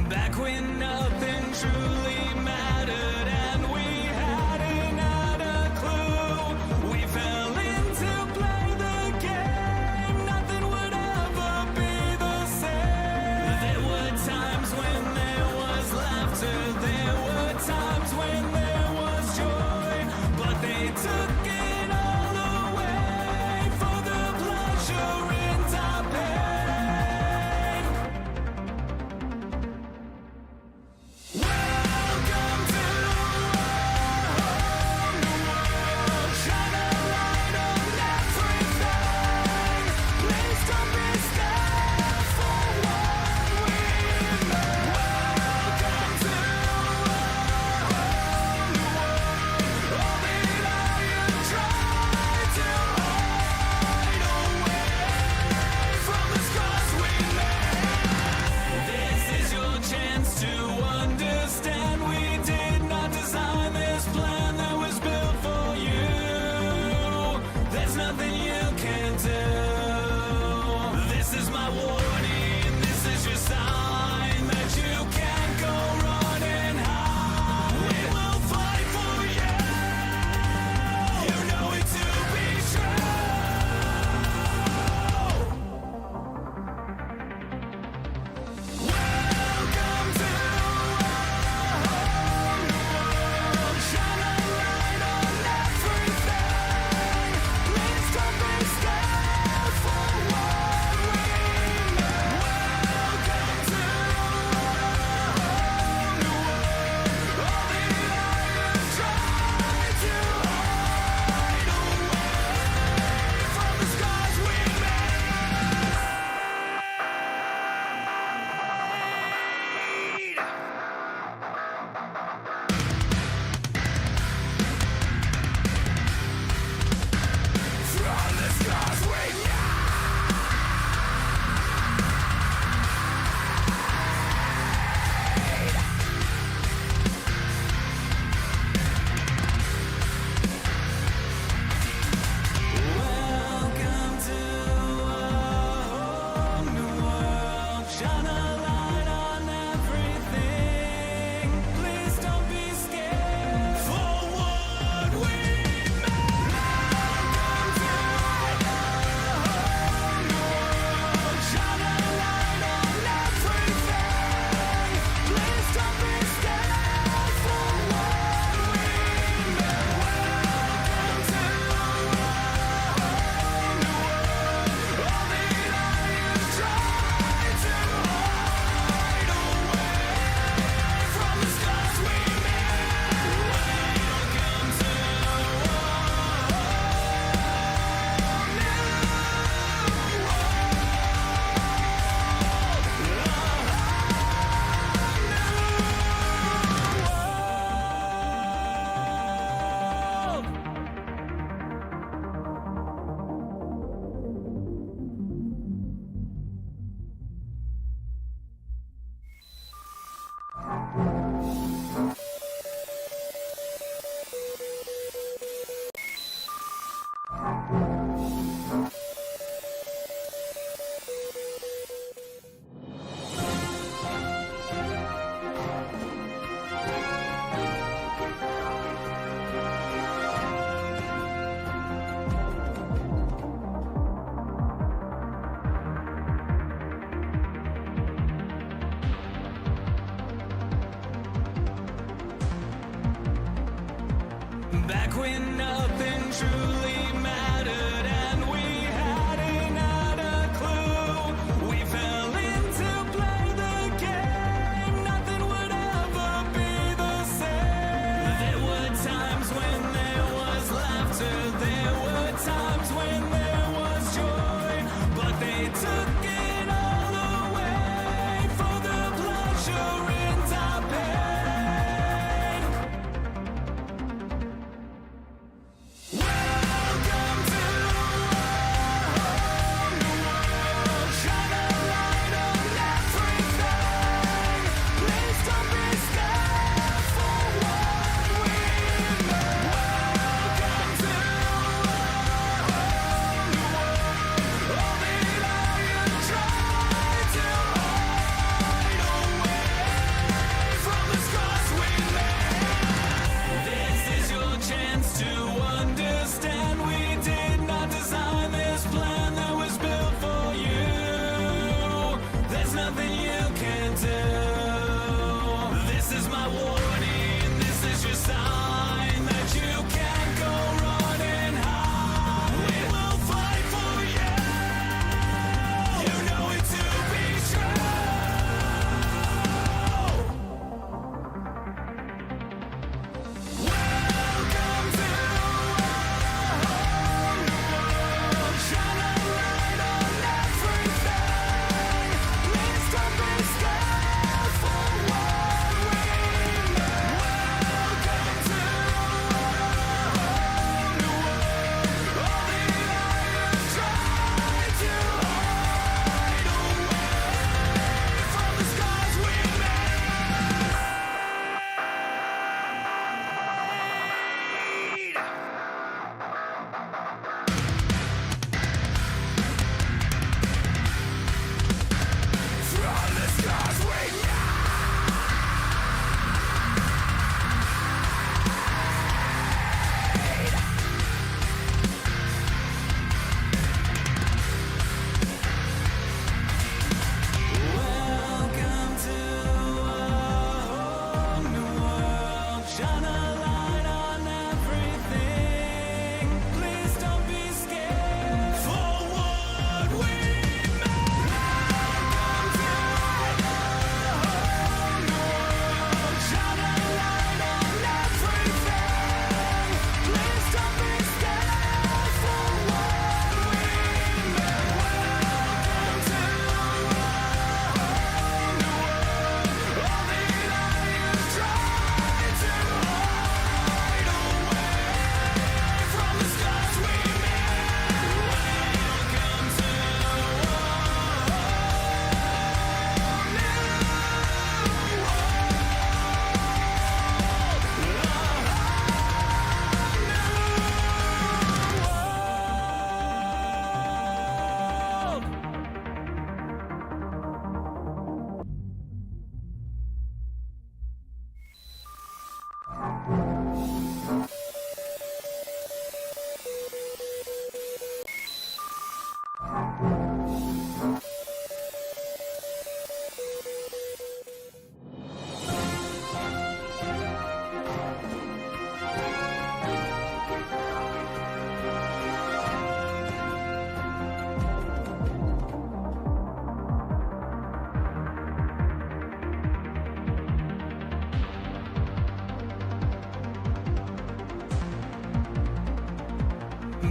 Back when nothing truly mattered and we hadn't had a clue. We fell in to play the game. Nothing would ever be the same. There were times when there was laughter. There were times when there was joy. But they took it all away for the pleasure in our pain. Welcome to our whole new world. Shine a light on everything. Please don't be scared for what we know. Welcome to our whole new world. All that I tried to hide away from the scars we made. This is your chance to understand we did not design this plan that was built for you. There's nothing you can do. This is my warning, this is your sign that you can't go running high. We will fight for you. You know it to be true. Welcome to our whole new world. Shine a light on everything. Please don't be scared for what we know. Welcome to our whole new world. All that I tried to hide away from the scars we made. From the scars we Welcome to our whole new world. Shine a light on everything. Please don't be scared for what we made. Welcome to our whole new world. Shine a light on everything. Please don't be scared for what we made. Welcome to our whole new world. All that I tried to hide away from the scars we made. Welcome to Back when nothing truly mattered and we hadn't had a clue. We fell in to play the game. Nothing would ever be the same. There were times when there was laughter. There were times when there was joy. But they took it all away for the pleasure in our pain. Welcome to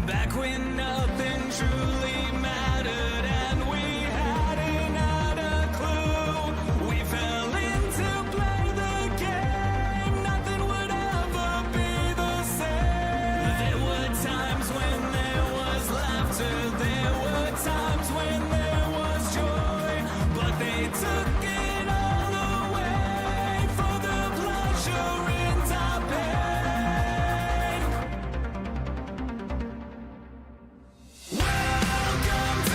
Back when nothing truly mattered and we hadn't had a clue. We fell in to play the game. Nothing would ever be the same. There were times when there was laughter. There were times when there was joy. But they took it all away for the pleasure in our pain. Welcome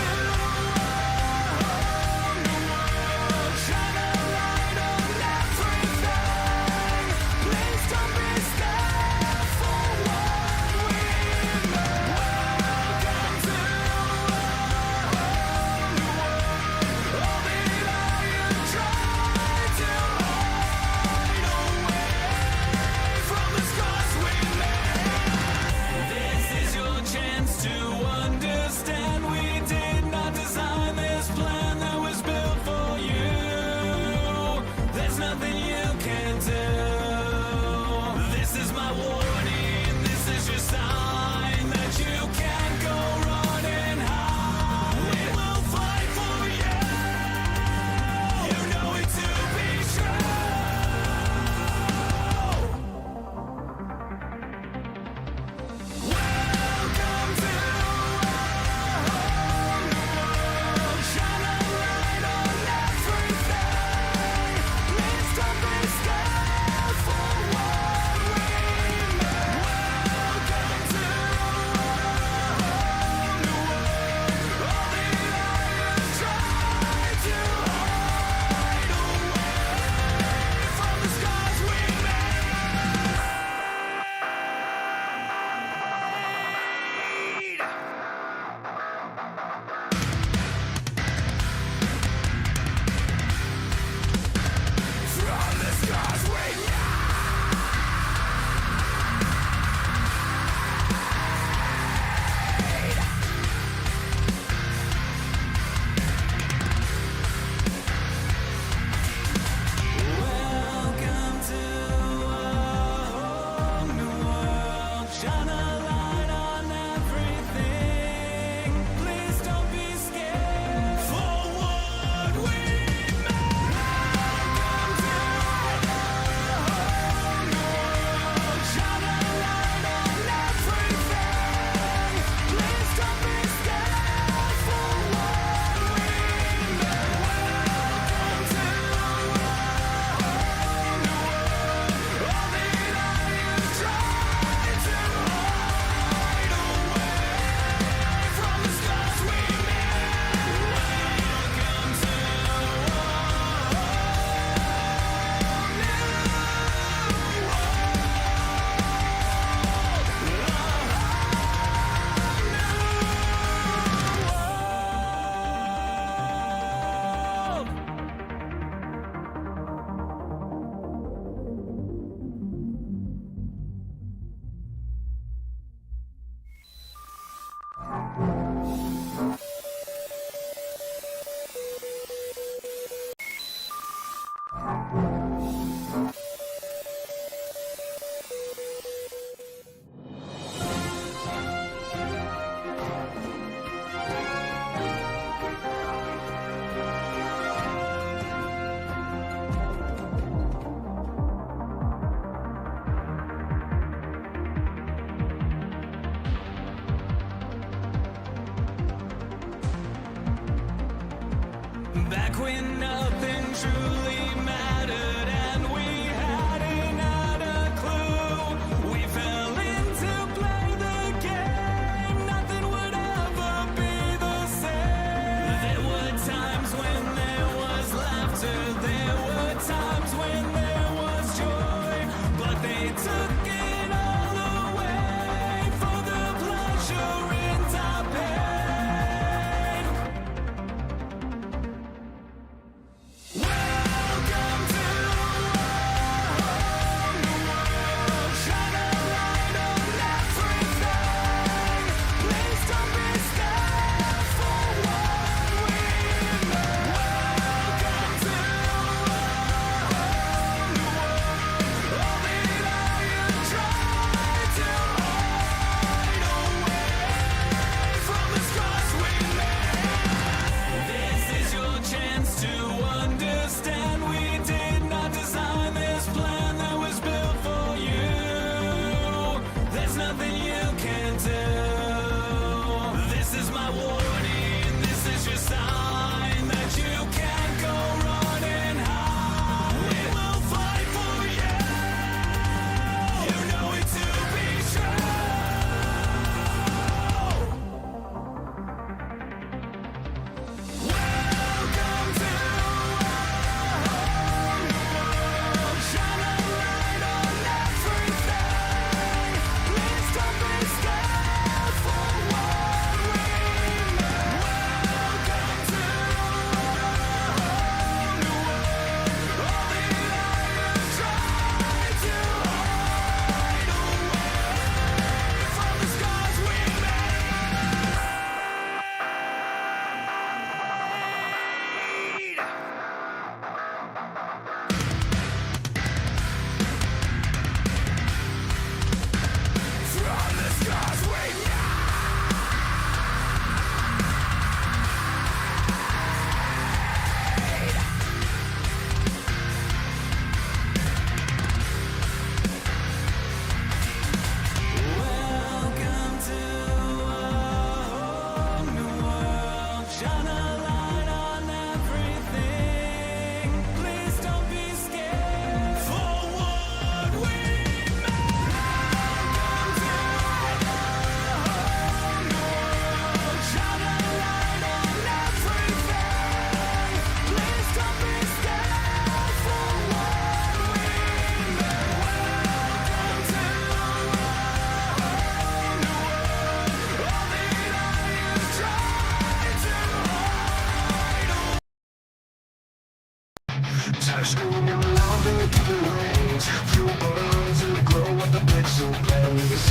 Tires screaming louder through the range. Fuel burns in the glow of the pixel blaze.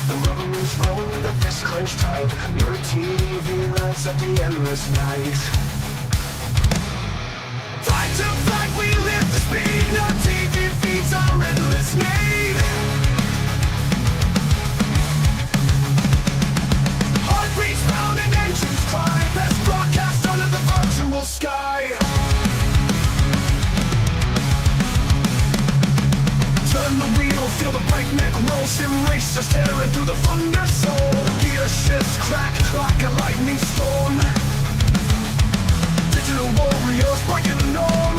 The rubber is rolling with a fist clenched tight. Your TV lights up the endless night. Fight to fight, we live the speed. No TV feeds our endless need. Heartbeats pound and engines cry. Best broadcast under the virtual sky. Turn the wheel, feel the breakneck roll. Sim racers tearing through the thunder soul. Gear shifts crack like a lightning storm. Digital warriors breaking the norm.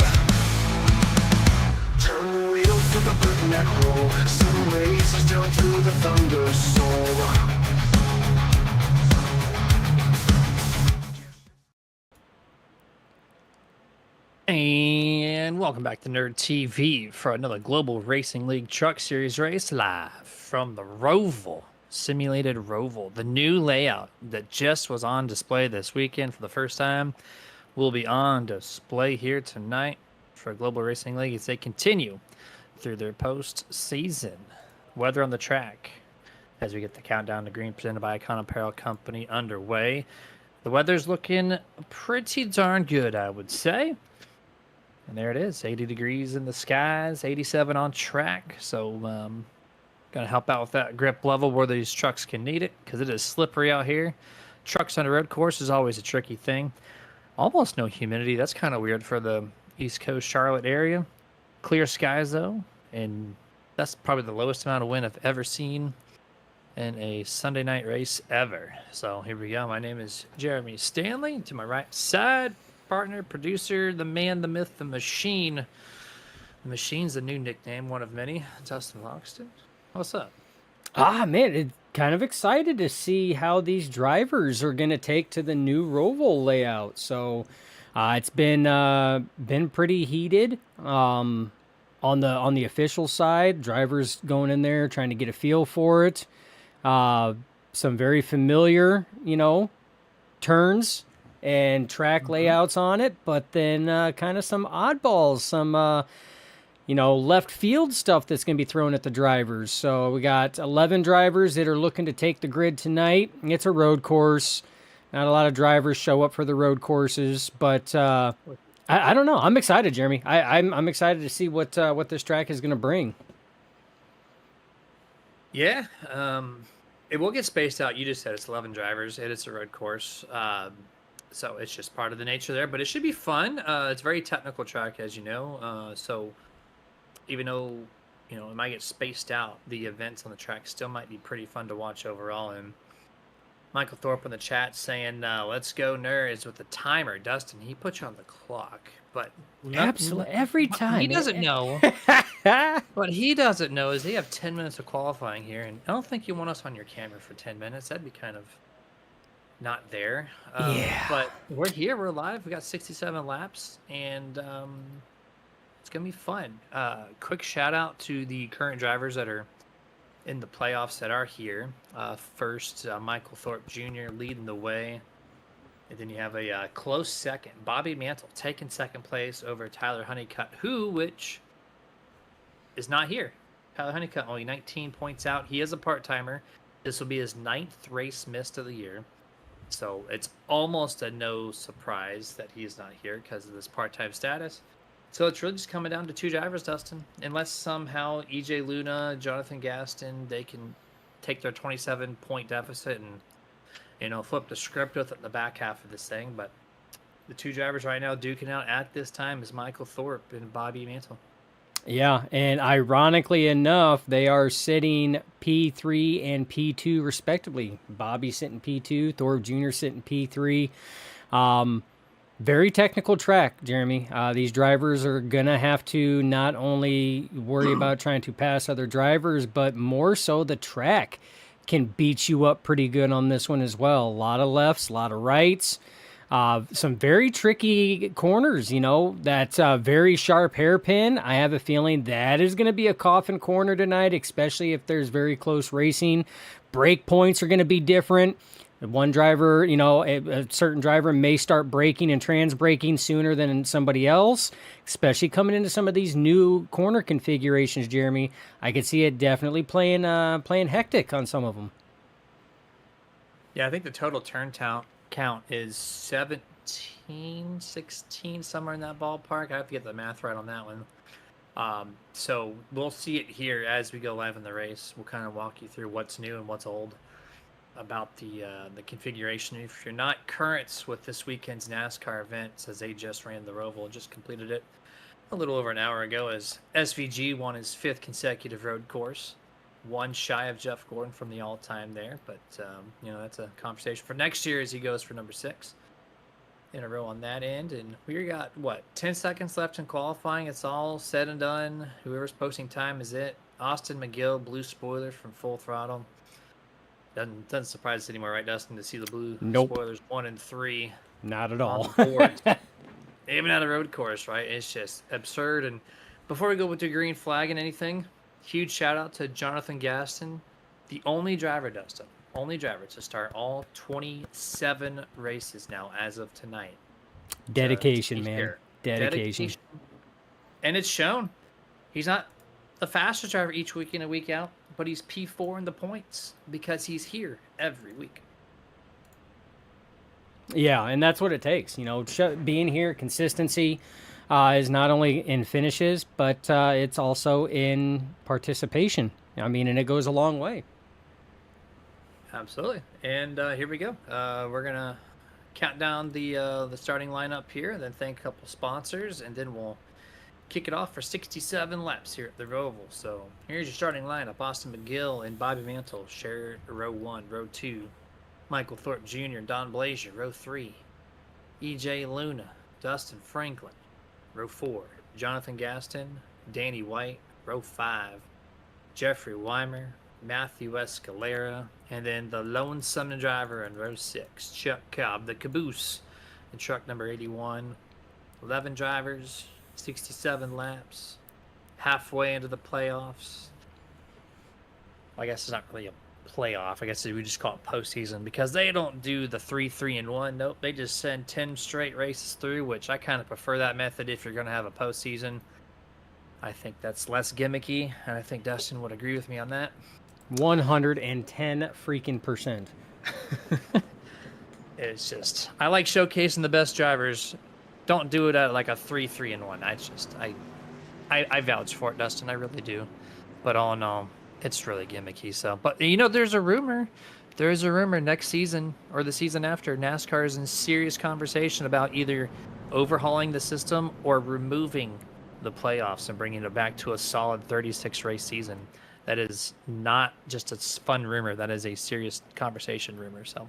Turn the wheel, feel the breakneck roll. Sim racers tearing through the thunder soul. And welcome back to Nerd TV for another Global Racing League Truck Series race live from the Roval, simulated Roval. The new layout that just was on display this weekend for the first time will be on display here tonight for Global Racing League as they continue through their post-season. Weather on the track as we get the countdown to green presented by Icon Apparel Company underway. The weather's looking pretty darn good, I would say. And there it is, 80 degrees in the skies, 87 on track. So, going to help out with that grip level where these trucks can need it because it is slippery out here. Trucks on a road course is always a tricky thing. Almost no humidity. That's kind of weird for the East Coast Charlotte area. Clear skies, though. And that's probably the lowest amount of wind I've ever seen in a Sunday night race ever. So, here we go. My name is Jeremy Stanley. To my right side, partner, producer, the man, the myth, the machine. The machine's a new nickname, one of many. Dustin Loxton. What's up? Man, kind of excited to see how these drivers are going to take to the new Roval layout. So it's been pretty heated on the official side. Drivers going in there trying to get a feel for it. Some very familiar, turns and track layouts on it, but then kind of some oddballs, some left field stuff that's going to be thrown at the drivers. So we got 11 drivers that are looking to take the grid tonight. It's a road course. Not a lot of drivers show up for the road courses, but I don't know. I'm excited, Jeremy. I'm excited to see what this track is going to bring. Yeah, it will get spaced out. You just said it's 11 drivers. It is a road course. So it's just part of the nature there, but it should be fun. It's a very technical track, as you know. So even though, it might get spaced out, the events on the track still might be pretty fun to watch overall. And Michael Thorpe in the chat saying, let's go nerds with the timer. Dustin, he put you on the clock, but absolutely every time. He doesn't know. What he doesn't know is they have 10 minutes of qualifying here. And I don't think you want us on your camera for 10 minutes. That'd be kind of not there. Yeah. But we're here. We're live. We got 67 laps, and it's going to be fun. Quick shout out to the current drivers that are in the playoffs that are here. First, Michael Thorpe Jr. leading the way. And then you have a close second. Bobby Mantle taking second place over Tyler Honeycutt, which is not here. Tyler Honeycutt only 19 points out. He is a part-timer. This will be his 9th race missed of the year. So it's almost a no surprise that he's not here because of this part-time status. So it's really just coming down to 2 drivers, Dustin. Unless somehow EJ Luna, Jonathan Gaston, they can take their 27-point deficit and, flip the script with it in the back half of this thing. But the 2 drivers right now duking out at this time is Michael Thorpe and Bobby Mantle. Yeah, and ironically enough, they are sitting P3 and P2 respectively. Bobby sitting P2, Thorpe Jr. sitting P3. Very technical track, Jeremy. These drivers are going to have to not only worry about trying to pass other drivers, but more so the track can beat you up pretty good on this one as well. A lot of lefts, a lot of rights. Some very tricky corners, that very sharp hairpin. I have a feeling that is going to be a coffin corner tonight, especially if there's very close racing. Break points are going to be different. One driver, a certain driver may start braking and trans braking sooner than somebody else, especially coming into some of these new corner configurations, Jeremy. I could see it definitely playing hectic on some of them. Yeah, I think the total turn count is 17, 16, somewhere in that ballpark. I have to get the math right on that one. So we'll see it here as we go live in the race. We'll kind of walk you through what's new and what's old about the configuration. If you're not current with this weekend's NASCAR event, as they just ran the Roval, just completed it a little over an hour ago, as SVG won his 5th consecutive road course, one shy of Jeff Gordon from the all-time there. But that's a conversation for next year as he goes for number 6 in a row on that end. And we got 10 seconds left in qualifying. It's all said and done. Whoever's posting time is it. Austin McGill, blue spoiler from Full Throttle. Doesn't surprise us anymore, right, Dustin, to see the blue spoilers 1 and 3. Not at all. Even at a road course, right? It's just absurd. And before we go with the green flag and anything, huge shout out to Jonathan Gaston, the only driver, Dustin, to start all 27 races now as of tonight. Dedication, man. Dedication. And it's shown. He's not the fastest driver each week in and week out, but he's P4 in the points because he's here every week. Yeah, and that's what it takes. Being here, consistency is not only in finishes, but it's also in participation. I mean, and it goes a long way. Absolutely. And here we go. We're going to count down the starting lineup here, and then thank a couple sponsors, and then we'll kick it off for 67 laps here at the Roval. So here's your starting lineup. Austin McGill and Bobby Mantle share row 1. Row 2, Michael Thorpe Jr. and Don Blazier. Row 3, EJ Luna, Dustin Franklin. Row 4, Jonathan Gaston, Danny White. Row 5, Jeffrey Weimer, Matthew Escalera, and then the lone summon driver in row 6, Chuck Cobb, the caboose, in truck number 81. 11 drivers, 67 laps, halfway into the playoffs. I guess it's not really a playoff. I guess we just call it postseason because they don't do the 3-3-1. Nope, they just send 10 straight races through, which I kind of prefer that method if you're going to have a postseason. I think that's less gimmicky, and I think Dustin would agree with me on that. 110 freaking %. It's just, I like showcasing the best drivers. Don't do it at like a 3-3-1. I vouch for it, Dustin. I really do. But all in all, it's really gimmicky. So, but there's a rumor. There's a rumor next season or the season after, NASCAR is in serious conversation about either overhauling the system or removing the playoffs and bringing it back to a solid 36 race season. That is not just a fun rumor. That is a serious conversation rumor. So,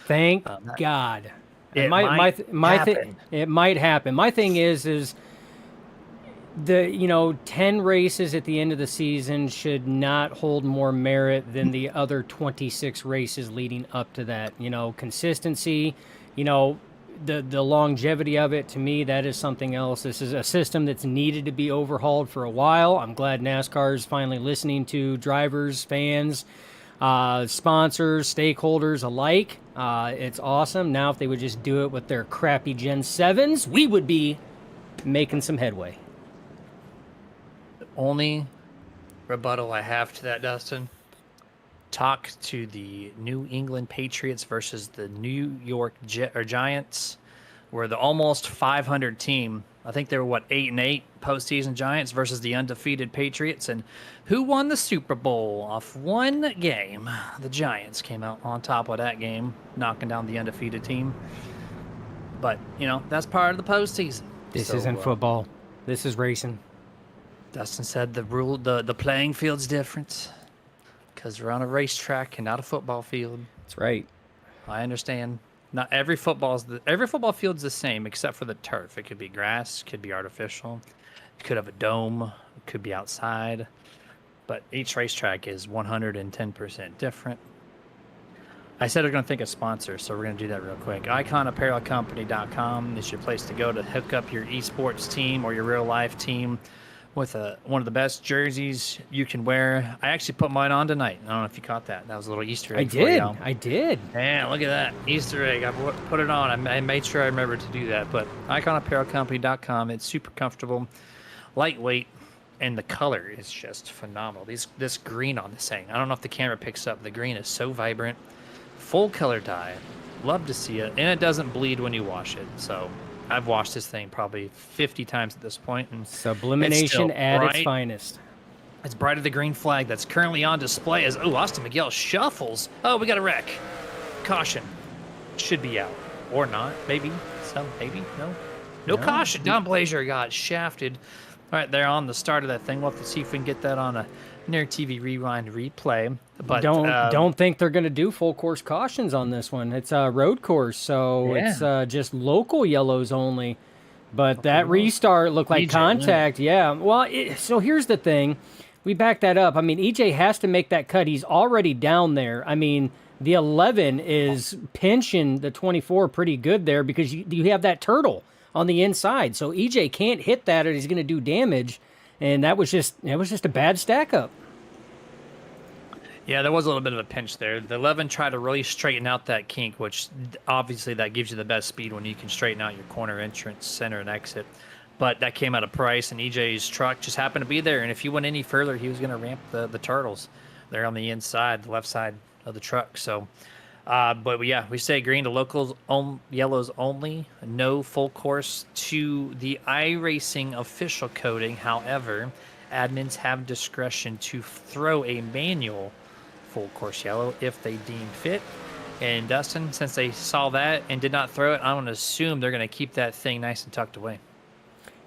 thank God. It It might happen. My thing is the 10 races at the end of the season should not hold more merit than the other 26 races leading up to that. Consistency, the longevity of it, to me, that is something else. This is a system that's needed to be overhauled for a while. I'm glad NASCAR is finally listening to drivers, fans, sponsors, stakeholders alike. It's awesome. Now, if they would just do it with their crappy Gen 7s, we would be making some headway. The only rebuttal I have to that, Dustin, talk to the New England Patriots versus the New York Giants, where the almost 500 team, I think they were 8-8 postseason Giants versus the undefeated Patriots, and who won the Super Bowl off one game? The Giants came out on top of that game, knocking down the undefeated team. But that's part of the postseason. This isn't football. This is racing. Dustin said the playing field's different because we're on a racetrack and not a football field. That's right. I understand. Not every football field's the same except for the turf. It could be grass, could be artificial, it could have a dome, it could be outside. But each racetrack is 110% different. I said we're going to think of sponsors, so we're going to do that real quick. IconApparelCompany.com is your place to go to hook up your esports team or your real life team with one of the best jerseys you can wear. I actually put mine on tonight. I don't know if you caught that. That was a little Easter egg for y'all. I did. Man, look at that Easter egg. I put it on. I made sure I remembered to do that. But iconapparelcompany.com. It's super comfortable, lightweight, and the color is just phenomenal. This green on this thing. I don't know if the camera picks up. The green is so vibrant. Full color dye. Love to see it. And it doesn't bleed when you wash it. So I've washed this thing probably 50 times at this point, and Sublimation at its bright. finest. It's brighter the green flag that's currently on display as Austin Miguel shuffles. Oh, we got a wreck. Caution. Should be out. Or not. Maybe. Maybe. No caution. Don Blazier got shafted. All right, they're on the start of that thing. We'll have to see if we can get that on a near TV rewind replay. But don't think they're going to do full course cautions on this one. It's a road course, so it's just local yellows only. But that restart looked like contact. Yeah. Well, so here's the thing. We back that up. I mean, EJ has to make that cut. He's already down there. I mean, the 11 is pinching the 24 pretty good there because you have that turtle on the inside. So EJ can't hit that or he's going to do damage. And that was just a bad stack up. Yeah, there was a little bit of a pinch there. The 11 tried to really straighten out that kink, which obviously that gives you the best speed when you can straighten out your corner entrance, center, and exit. But that came at a price, and EJ's truck just happened to be there. And if he went any further, he was going to ramp the turtles there on the inside, the left side of the truck. So, but yeah, we say green to locals, yellows only. No full course to the iRacing official coding. However, admins have discretion to throw a manual full course yellow if they deem fit. And Dustin, since they saw that and did not throw it, I'm going to assume they're going to keep that thing nice and tucked away.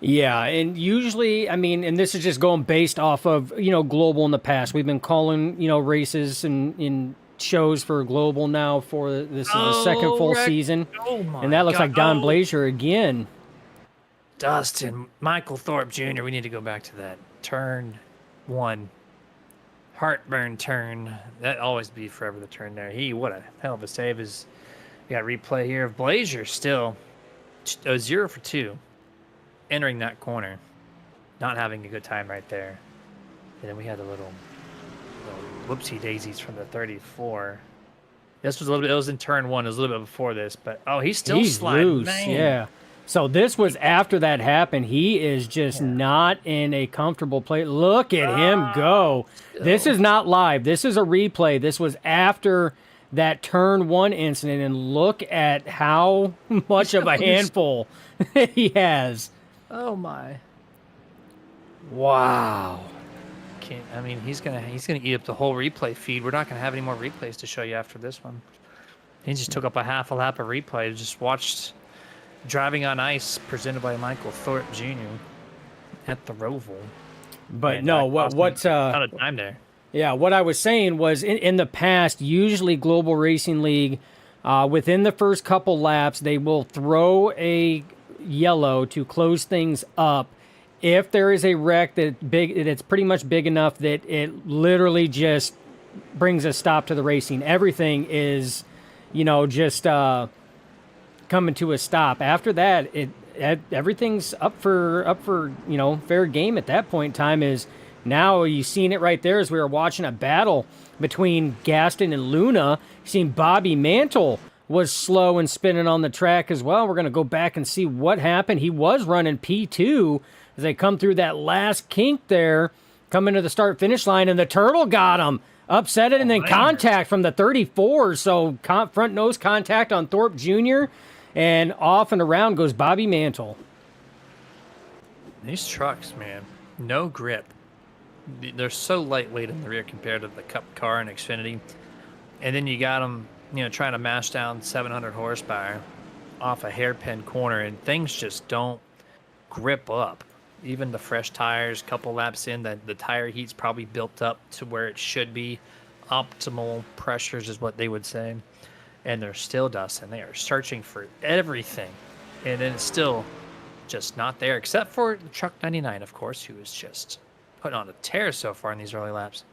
Yeah, and usually, I mean, and this is just going based off of, Global in the past. We've been calling, races and in shows for Global now for this is the second full season. Oh my and that looks God. like Don Blazier again. Dustin, Michael Thorpe Jr., we need to go back to that. Turn 1. Heartburn turn. That always be forever the turn there. What a hell of a save is. We got replay here of Blazier still 0 for 2. Entering that corner. Not having a good time right there. And then we had a little whoopsie daisies from the 34. This was a little bit, it was in turn 1. It was a little bit before this, but he's still sliding. Loose, man. Yeah. So this was after that happened. He is just not in a comfortable place. Look at him go. This is not live. This is a replay. This was after that turn 1 incident, and look at how much of a handful he has. Oh my. Wow. He's gonna eat up the whole replay feed. We're not gonna have any more replays to show you after this one. He just took up a half a lap of replay. Just watched Driving on Ice presented by Michael Thorpe Jr. at the Roval. But no, what's out of time there. Yeah, what I was saying was in the past, usually Global Racing League, within the first couple laps, they will throw a yellow to close things up if there is a wreck that's pretty much big enough that it literally just brings a stop to the racing. Everything is, just coming to a stop. After that, everything's up for fair game at that point in time. Is now you've seen it right there as we were watching a battle between Gaston and Luna. You've seen Bobby Mantle was slow and spinning on the track as well. We're going to go back and see what happened. He was running P2 as they come through that last kink there, coming to the start-finish line, and the turtle got him. Upset it, and then contact from the 34. So front nose contact on Thorpe Jr., and off and around goes Bobby Mantle. These trucks, man, no grip. They're so lightweight in the rear compared to the Cup car and Xfinity. And then you got them, trying to mash down 700 horsepower off a hairpin corner, and things just don't grip up. Even the fresh tires, couple laps in, the tire heat's probably built up to where it should be. Optimal pressures is what they would say. And they're still dusting. They are searching for everything. And then it's still just not there, except for the Truck 99, of course, who is just putting on a tear so far in these early laps.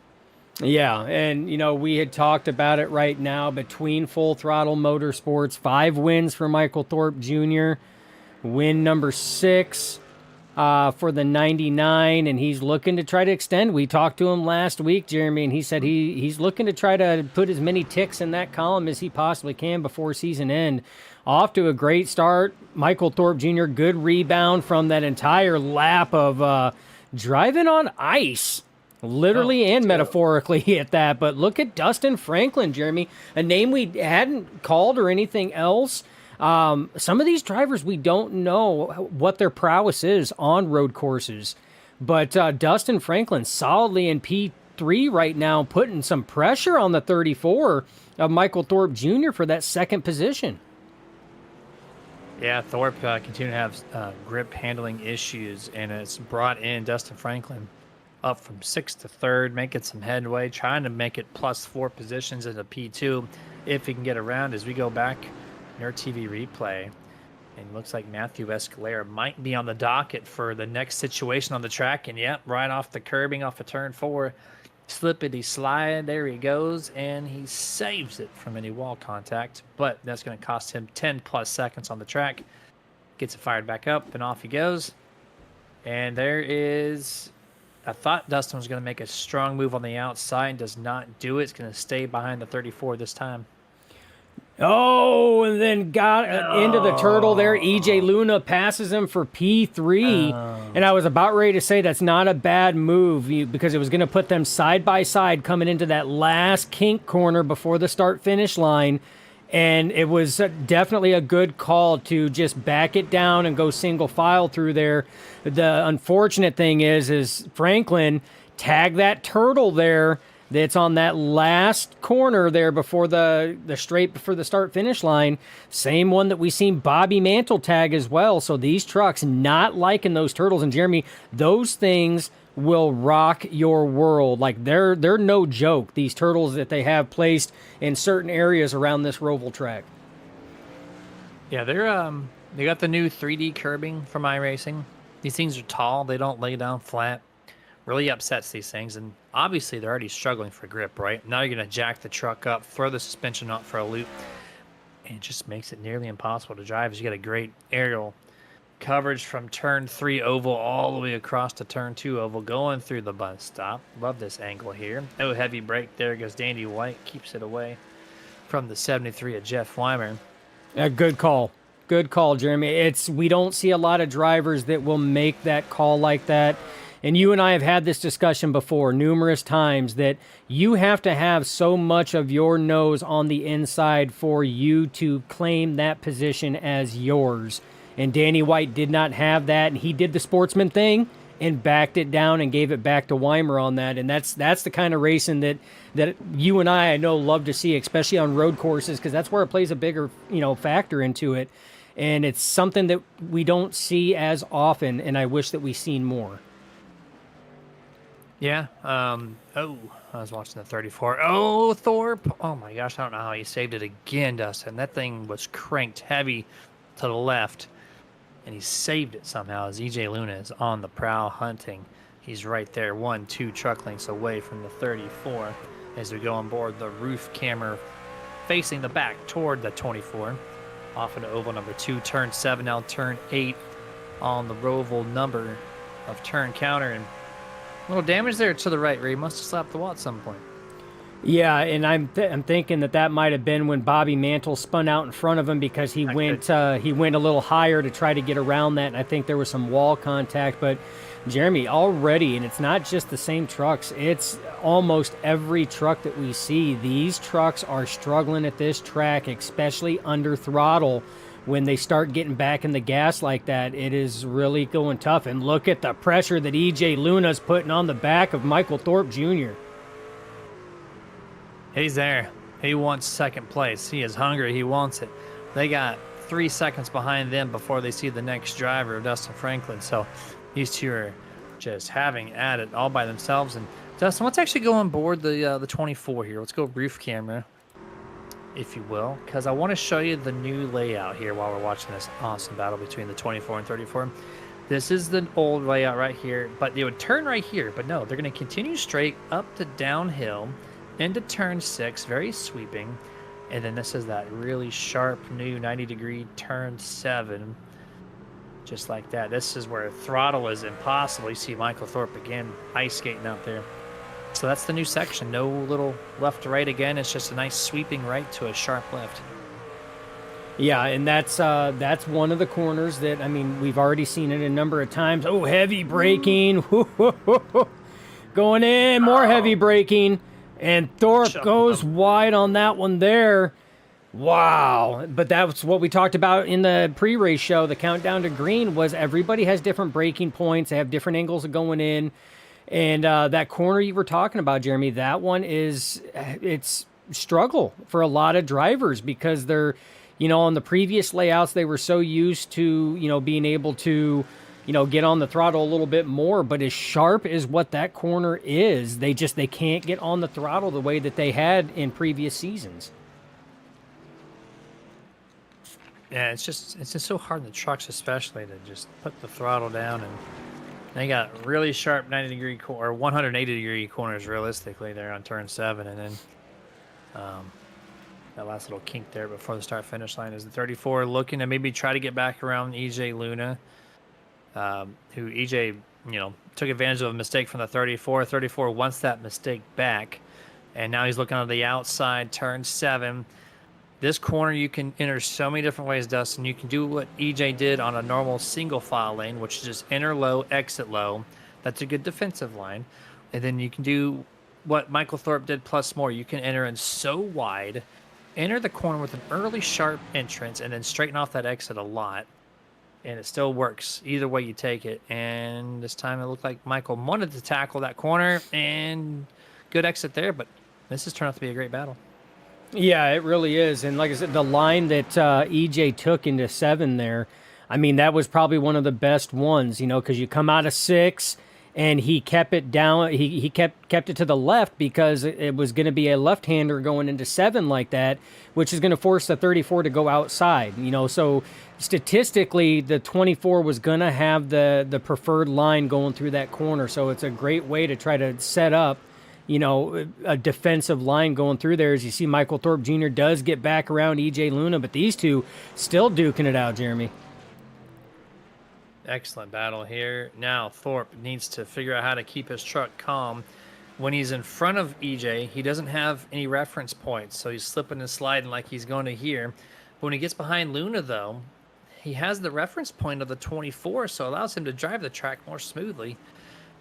Yeah, and, we had talked about it right now between Full Throttle Motorsports. 5 wins for Michael Thorpe Jr. Win number 6 for the 99, and he's looking to try to extend. We talked to him last week, Jeremy, and he said he's looking to try to put as many ticks in that column as he possibly can before season end. Off to a great start. Michael Thorpe Jr., good rebound from that entire lap of driving on ice. Literally and metaphorically at that. But look at Dustin Franklin, Jeremy, a name we hadn't called or anything else. Some of these drivers, we don't know what their prowess is on road courses. But Dustin Franklin solidly in P3 right now, putting some pressure on the 34 of Michael Thorpe Jr. for that second position. Yeah, Thorpe continuing to have grip handling issues, and it's brought in Dustin Franklin up from 6th to 3rd, making some headway, trying to make it +4 positions into P2 if he can get around as we go back in our TV replay. And it looks like Matthew Escalera might be on the docket for the next situation on the track. And yep, right off the curbing off of turn 4, slippity slide, there he goes, and he saves it from any wall contact. But that's going to cost him 10+ seconds on the track. Gets it fired back up, and off he goes. And there is... I thought Dustin was going to make a strong move on the outside and does not do it. It's going to stay behind the 34 this time. Oh, and then got into the turtle there. EJ Luna passes him for P3. And I was about ready to say that's not a bad move because it was going to put them side by side coming into that last kink corner before the start-finish line. And it was definitely a good call to just back it down and go single file through there. The unfortunate thing is Franklin tagged that turtle there that's on that last corner there before the straight before the start finish line. Same one that we seen Bobby Mantle tag as well. So these trucks not liking those turtles. And Jeremy, those things will rock your world. Like they're no joke, these turtles that they have placed in certain areas around this Roval track. Yeah, they got the new 3D curbing from iRacing. These things are tall, they don't lay down flat. Really upsets these things, and obviously they're already struggling for grip, right? Now you're going to jack the truck up, throw the suspension out for a loop, and it just makes it nearly impossible to drive as you get a great aerial coverage from turn 3 oval all the way across to turn 2 oval, going through the bus stop. Love this angle here. Oh, heavy brake there goes Danny White, keeps it away from the 73 of Jeff Weimer. Good call. Good call, Jeremy. We don't see a lot of drivers that will make that call like that. And you and I have had this discussion before numerous times that you have to have so much of your nose on the inside for you to claim that position as yours. And Danny White did not have that, and he did the sportsman thing and backed it down and gave it back to Weimer on that. And that's the kind of racing that you and I know love to see, especially on road courses, because that's where it plays a bigger factor into it. And it's something that we don't see as often, and I wish that we seen more. Yeah. I was watching the 34. Oh, Thorpe. Oh, my gosh. I don't know how he saved it again, Dustin. That thing was cranked heavy to the left, and he saved it somehow as EJ Luna is on the prowl hunting. He's right there, 1-2 truck lengths away from the 34 as we go on board the roof camera facing the back toward the 24. Off into oval number 2, turn 7, now turn 8 on the Roval number of turn counter. And a little damage there to the right, where he must have slapped the wall at some point. Yeah, and I'm thinking that might have been when Bobby Mantle spun out in front of him because he went a little higher to try to get around that, and I think there was some wall contact. But Jeremy, already, and it's not just the same trucks, it's almost every truck that we see. These trucks are struggling at this track, especially under throttle. When they start getting back in the gas like that, it is really going tough. And look at the pressure that EJ Luna's putting on the back of Michael Thorpe Jr. He's there. He wants second place. He is hungry. He wants it. They got 3 seconds behind them before they see the next driver, Dustin Franklin. So these two are just having at it all by themselves. And Dustin, let's actually go on board the 24 here. Let's go roof camera, if you will, because I want to show you the new layout here while we're watching this awesome battle between the 24 and 34. This is the old layout right here, but they would turn right here. But no, they're going to continue straight up to downhill into turn 6, very sweeping. And then this is that really sharp new 90-degree turn 7. just like that. This is where throttle is impossible. You see Michael Thorpe again ice skating out there. So that's the new section. No little left to right again. It's just a nice sweeping right to a sharp left. Yeah, and that's one of the corners that, I mean, we've already seen it a number of times. Oh, heavy braking. Going in, more heavy braking. And Thorpe goes wide on that one there. Wow. But that's what we talked about in the pre-race show. The countdown to green was everybody has different braking points. They have different angles of going in. And that corner you were talking about, Jeremy, that one it's struggle for a lot of drivers because they're, on the previous layouts, they were so used to, being able to, get on the throttle a little bit more. But as sharp as what that corner is, they can't get on the throttle the way that they had in previous seasons. Yeah, it's just so hard in the trucks, especially to just put the throttle down, and they got really sharp 90-degree or 180-degree corners realistically there on turn 7, and then that last little kink there before the start-finish line is the 34 looking to maybe try to get back around EJ Luna, who EJ took advantage of a mistake from the 34. 34 wants that mistake back, and now he's looking on the outside, turn 7. This corner you can enter so many different ways, Dustin. You can do what EJ did on a normal single file lane, which is just enter low, exit low. That's a good defensive line. And then you can do what Michael Thorpe did plus more. You can enter in so wide, enter the corner with an early sharp entrance, and then straighten off that exit a lot. And it still works either way you take it. And this time it looked like Michael wanted to tackle that corner, and good exit there. But this has turned out to be a great battle. Yeah, it really is. And like I said, the line that EJ took into 7 there, I mean, that was probably one of the best ones, because you come out of 6 and he kept it down. He kept it to the left because it was going to be a left-hander going into 7 like that, which is going to force the 34 to go outside, So statistically, the 24 was going to have the preferred line going through that corner. So it's a great way to try to set up a defensive line going through there. As you see, Michael Thorpe Jr. does get back around EJ Luna, but these two still duking it out, Jeremy. Excellent battle here. Now Thorpe needs to figure out how to keep his truck calm. When he's in front of EJ, he doesn't have any reference points, so he's slipping and sliding like he's going to here. But when he gets behind Luna, though, he has the reference point of the 24, so it allows him to drive the track more smoothly.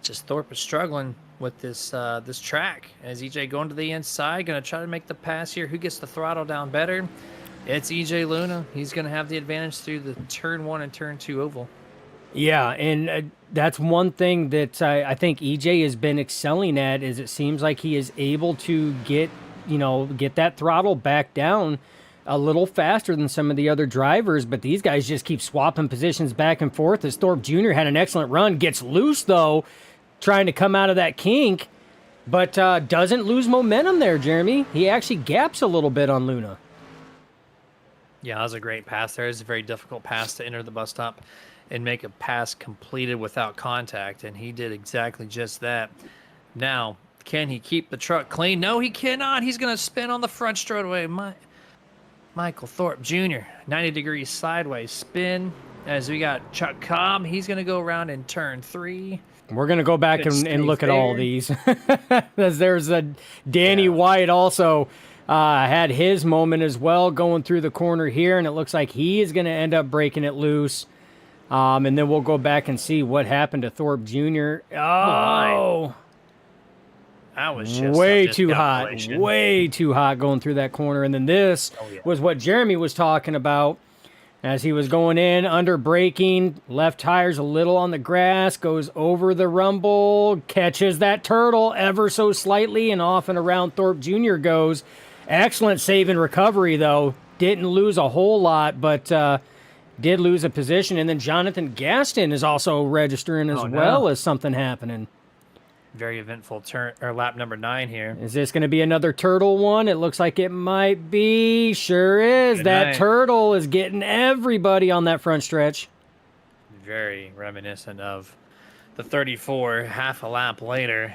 Just Thorpe is struggling with this this track as EJ going to the inside, going to try to make the pass here. Who gets the throttle down better? It's EJ Luna. He's going to have the advantage through the turn 1 and turn 2 oval. Yeah, and that's one thing that I think EJ has been excelling at is it seems like he is able to get that throttle back down a little faster than some of the other drivers, but these guys just keep swapping positions back and forth as Thorpe Jr. had an excellent run, gets loose though, trying to come out of that kink, but doesn't lose momentum there, Jeremy. He actually gaps a little bit on Luna. Yeah, that was a great pass there. It's a very difficult pass to enter the bus stop and make a pass completed without contact, and he did exactly just that. Now, can he keep the truck clean? No, he cannot. He's going to spin on the front straightaway. Michael Thorpe Jr., 90 degrees sideways spin as we got Chuck Cobb. He's going to go around in turn 3. We're going to go back and look at all these. There's a Danny White also had his moment as well going through the corner here, and it looks like he is going to end up breaking it loose. And then we'll go back and see what happened to Thorpe Jr. Oh, that was just way too hot going through that corner. And then this was what Jeremy was talking about as he was going in, under braking, left tire's a little on the grass, goes over the rumble, catches that turtle ever so slightly, and off and around Thorpe Jr. goes. Excellent save and recovery, though. Didn't lose a whole lot, but did lose a position. And then Jonathan Gaston is also registering as well as something happening. Very eventful turn or lap number 9 here. Is this going to be another turtle one? It looks like it might be. Sure is. Good that night. Turtle is getting everybody on that front stretch. Very reminiscent of the 34 half a lap later,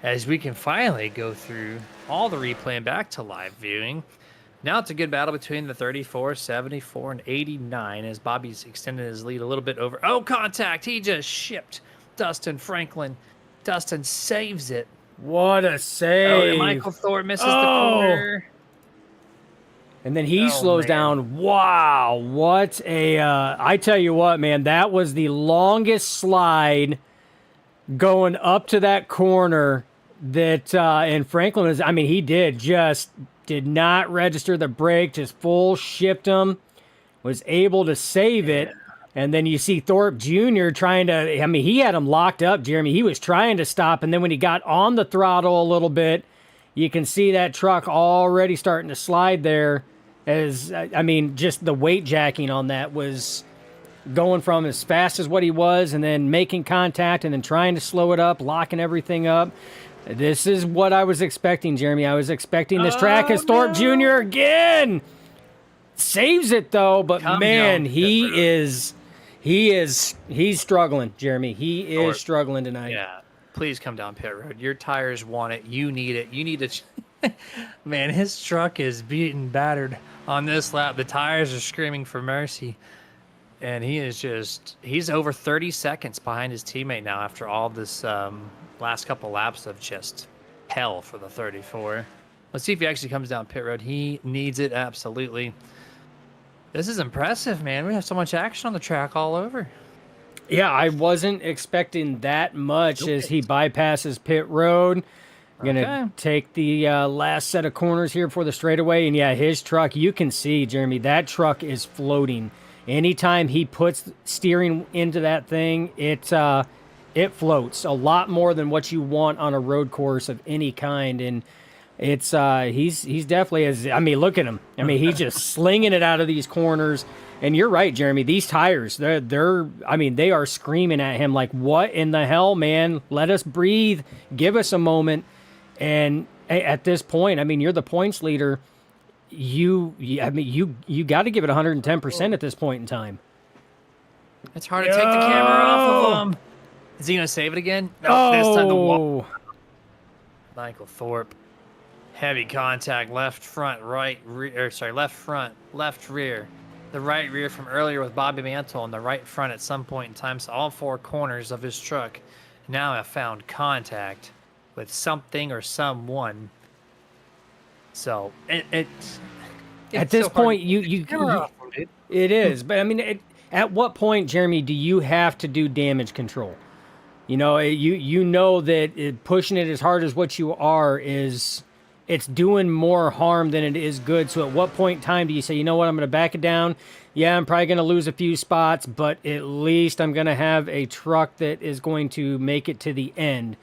as we can finally go through all the replay and back to live viewing. Now it's a good battle between the 34, 74, and 89 as Bobby's extended his lead a little bit over. Oh, contact! He just shipped Dustin Franklin. Dustin saves it. What a Oh, save. and Michael Thor misses the corner. And then he slows man. down. Wow, what a... I tell you what, man, that was the longest slide going up to that corner that... and Franklin was... I mean, he did not register the brake, just full shipped him, was able to save it. And then you see Thorpe Jr. trying to... I mean, he had him locked up, Jeremy. He was trying to stop, and then when he got on the throttle a little bit, you can see that truck already starting to slide there. As I mean, just the weight jacking on that was going from as fast as what he was and then making contact and then trying to slow it up, locking everything up. This is what I was expecting, Jeremy. I was expecting this track as Thorpe Jr. again. Saves it, though, but man, he's struggling, Jeremy. He is struggling tonight. Yeah, please come down pit road. Your tires want it. You need it. You need to... Man, his truck is beaten, battered on this lap. The tires are screaming for mercy. And he's over 30 seconds behind his teammate now after all this last couple laps of just hell for the 34. Let's see if he actually comes down pit road. He needs it, absolutely. This is impressive, man. We have so much action on the track all over. Yeah, I wasn't expecting that much as he bypasses pit road. Gonna take the last set of corners here for the straightaway, and yeah, his truck, you can see, Jeremy, that truck is floating. Anytime he puts steering into that thing, it floats a lot more than what you want on a road course of any kind, and it's he's definitely I mean, look at him. I mean, he's just slinging it out of these corners. And you're right, Jeremy. These tires, they are screaming at him like, "What in the hell, man? Let us breathe. Give us a moment." And at this point, I mean, you're the points leader. You got to give it 110% at this point in time. It's hard to take the camera off of him. Is he gonna save it again? No, this time the wall. Michael Thorpe, heavy contact, left front, right rear. Left front, left rear. The right rear from earlier with Bobby Mantle, and the right front at some point in time. So all four corners of his truck now have found contact with something or someone. So it's at this so point it is. But I mean, at what point, Jeremy, do you have to do damage control? You know, you know that pushing it as hard as what you are it's doing more harm than it is good. So at what point in time do you say, you know what, I'm going to back it down? Yeah, I'm probably going to lose a few spots, but at least I'm going to have a truck that is going to make it to the end.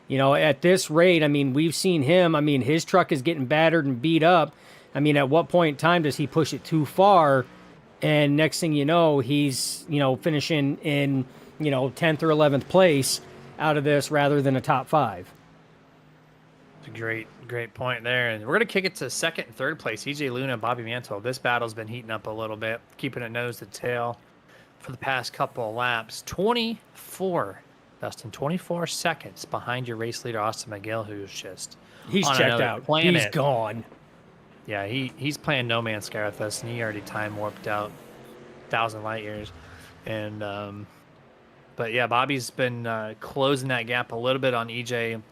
You know, at this rate, I mean, we've seen him. I mean, his truck is getting battered and beat up. I mean, at what point in time does he push it too far? And next thing you know, he's, finishing in, 10th or 11th place out of this rather than a top 5. It's a great point there. And we're going to kick it to second and third place. EJ Luna and Bobby Mantle. This battle's been heating up a little bit, keeping it nose to tail for the past couple of laps. 24 seconds behind your race leader, Austin McGill, who's just he's checked out. Planet. He's gone. Yeah, he's playing No Man's Sky with us, and he already time warped out 1,000 light years. And but yeah, Bobby's been closing that gap a little bit on EJ,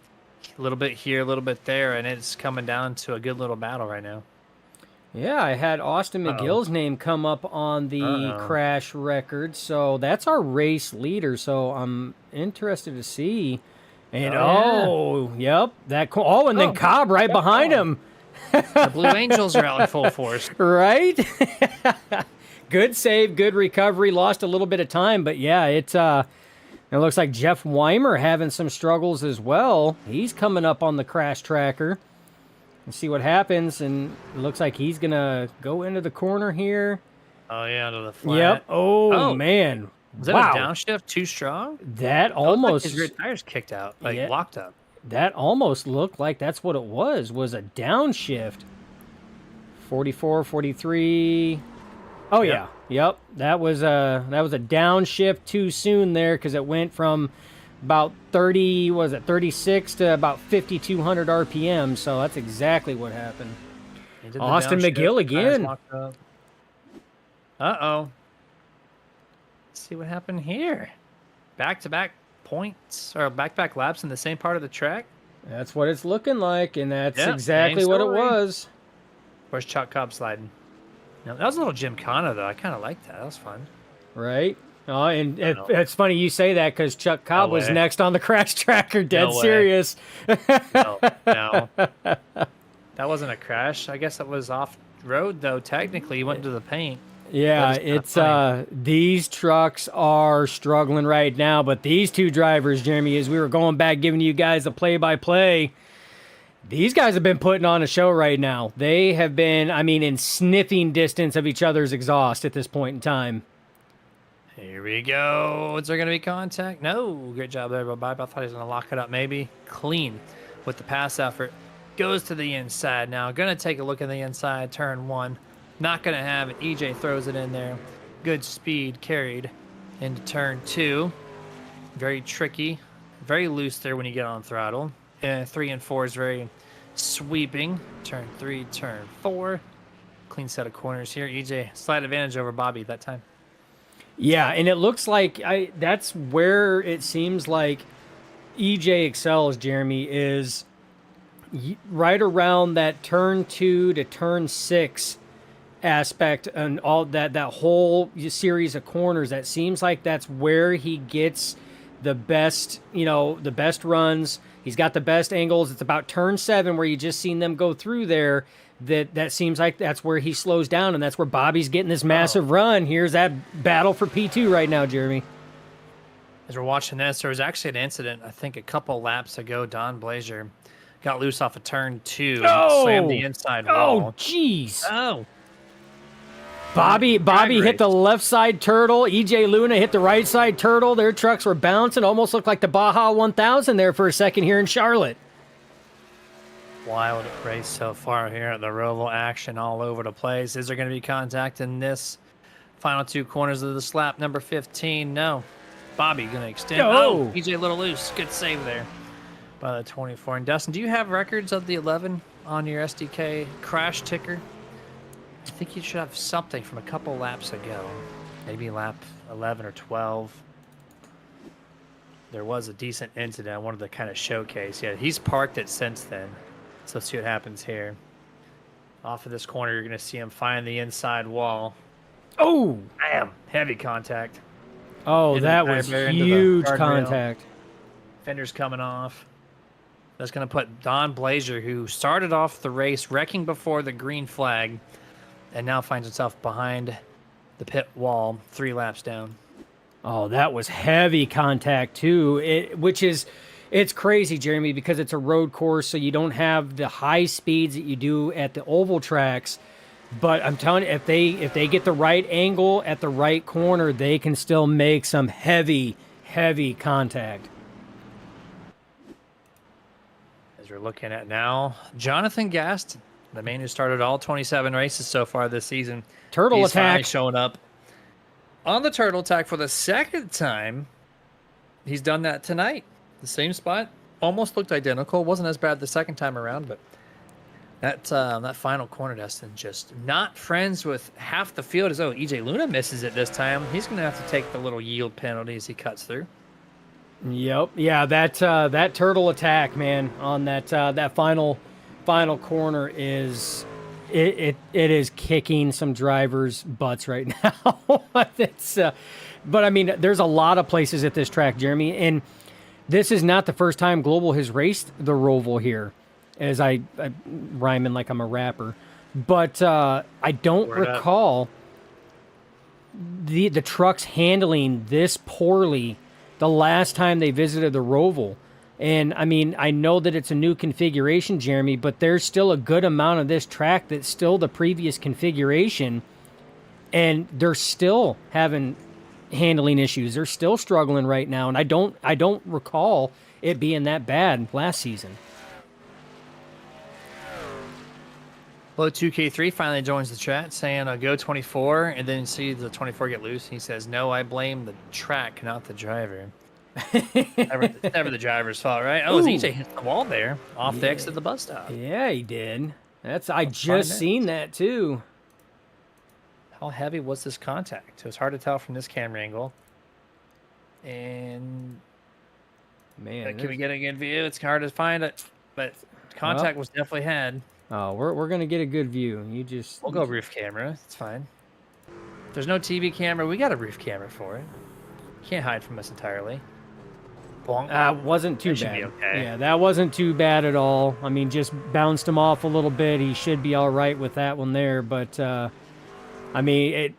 a little bit here, a little bit there, and it's coming down to a good little battle right now. Yeah, I had Austin McGill's name come up on the crash record, so that's our race leader. So I'm interested to see. And yep, and then Cobb right behind him. The Blue Angels are out in full force, right? Good save, good recovery. Lost a little bit of time, but yeah, it looks like Jeff Weimer having some struggles as well. He's coming up on the crash tracker. And see what happens, and it looks like he's gonna go into the corner here. Oh yeah, to the flat. Yep. Oh man. Was that a downshift too strong? That almost his rear tires kicked out, locked up. That almost looked like that's what it was a downshift. 44, 43. Oh yeah. Yep. That was a downshift too soon there because it went from about 36 to about 5,200 RPM, so that's exactly what happened. He did the Austin downshift, McGill the tires again. locked up. Uh-oh. Let's see what happened here. Back-to-back points, or back-to-back laps in the same part of the track. That's what it's looking like, and that's Yep, exactly same what it story. was. Where's Chuck Cobb sliding? Now, that was a little Gymkhana, though. I kind of liked that. That was fun. Right? Oh, and know. it's funny you say that because Chuck Cobb was way. next on the crash tracker. Dead No way. serious. No, no. That wasn't a crash. I guess it was off-road, though. Technically, he went into the paint. Yeah, That is kinda it's funny. these trucks are struggling right now, but these two drivers, Jeremy, as we were going back giving you guys a play-by-play, these guys have been putting on a show right now. They have been, I mean, in sniffing distance of each other's exhaust at this point in time. Here we go. Is there going to be contact? No. Great job there, Bob. I thought he was going to lock it up maybe. Clean with the pass effort. Goes to the inside now. Going to take a look at the inside. Turn one. Not going to have it. EJ throws it in there. Good speed carried into turn two. Very tricky. Very loose there when you get on throttle. 3 and 4 is very sweeping. Turn 3, turn 4. Clean set of corners here. EJ, slight advantage over Bobby that time. Yeah, and it looks like that's where it seems like EJ excels, Jeremy, is right around that turn 2 to turn 6 aspect and all that whole series of corners. That seems like that's where he gets the best, the best runs. He's got the best angles. It's about turn 7 where you just seen them go through there. That seems like that's where he slows down, and that's where Bobby's getting this massive run. Here's that battle for P2 right now, Jeremy. As we're watching this, there was actually an incident, I think a couple laps ago. Don Blazer got loose off of turn 2, slammed the inside wall. Oh, jeez. Oh. Bobby race. hit the left side turtle. EJ Luna hit the right side turtle. Their trucks were bouncing. Almost looked like the Baja 1000 there for a second here in Charlotte. Wild race so far here at the Roval. Action all over the place. Is there going to be contact in this final 2 corners of this lap? Number 15, no. Bobby going to extend. Oh, EJ a little loose. Good save there by the 24. And Dustin, do you have records of the 11 on your SDK crash ticker? I think you should have something from a couple laps ago. Maybe lap 11 or 12. There was a decent incident I wanted to kind of showcase. Yeah, he's parked it since then. So let's see what happens here. Off of this corner, you're going to see him find the inside wall. Oh! Bam! Heavy contact. Oh, Into that the was guardrail, into the huge guardrail. contact. Fender's coming off. That's going to put Don Blazer, who started off the race wrecking before the green flag, and now finds himself behind the pit wall 3 laps down. Oh, that was heavy contact too. It's crazy, Jeremy, because it's a road course, so you don't have the high speeds that you do at the oval tracks. But I'm telling you, if they get the right angle at the right corner, they can still make some heavy, heavy contact. As we're looking at now, Jonathan Gaston, the man who started all 27 races so far this season. He's finally attack. showing up on the turtle attack for the second time. He's done that tonight. The same spot. Almost looked identical. Wasn't as bad the second time around, but that final corner, Dustin, just not friends with half the field. As though EJ Luna misses it this time. He's going to have to take the little yield penalty as he cuts through. Yep. Yeah, that turtle attack, man, on that final corner is it is kicking some drivers' butts right now. But I mean, there's a lot of places at this track, Jeremy, and this is not the first time Global has raced the Roval here, as I rhyming like I'm a rapper. But I don't recall the trucks handling this poorly the last time they visited the Roval. And, I mean, I know that it's a new configuration, Jeremy, but there's still a good amount of this track that's still the previous configuration, and they're still having handling issues. They're still struggling right now, and I don't recall it being that bad last season. Low 2K3 finally joins the chat saying go 24, and then see the 24 get loose. He says, no, I blame the track, not the driver. Never the driver's fault, right? Oh, EJ hit the wall there off the exit of the bus stop. Yeah, he did. I About 5 just seen minutes. that too. How heavy was this contact? It was hard to tell from this camera angle. And Man, can we get a good view? It's hard to find it, but contact was definitely had. oh, we're gonna get a good view. We'll go roof camera. It's fine. If there's no TV camera, we got a roof camera for it. Can't hide from us entirely. Bonk. Wasn't too That should bad. be okay. Yeah, that wasn't too bad at all. I mean, just bounced him off a little bit. He should be all right with that one there. But I mean,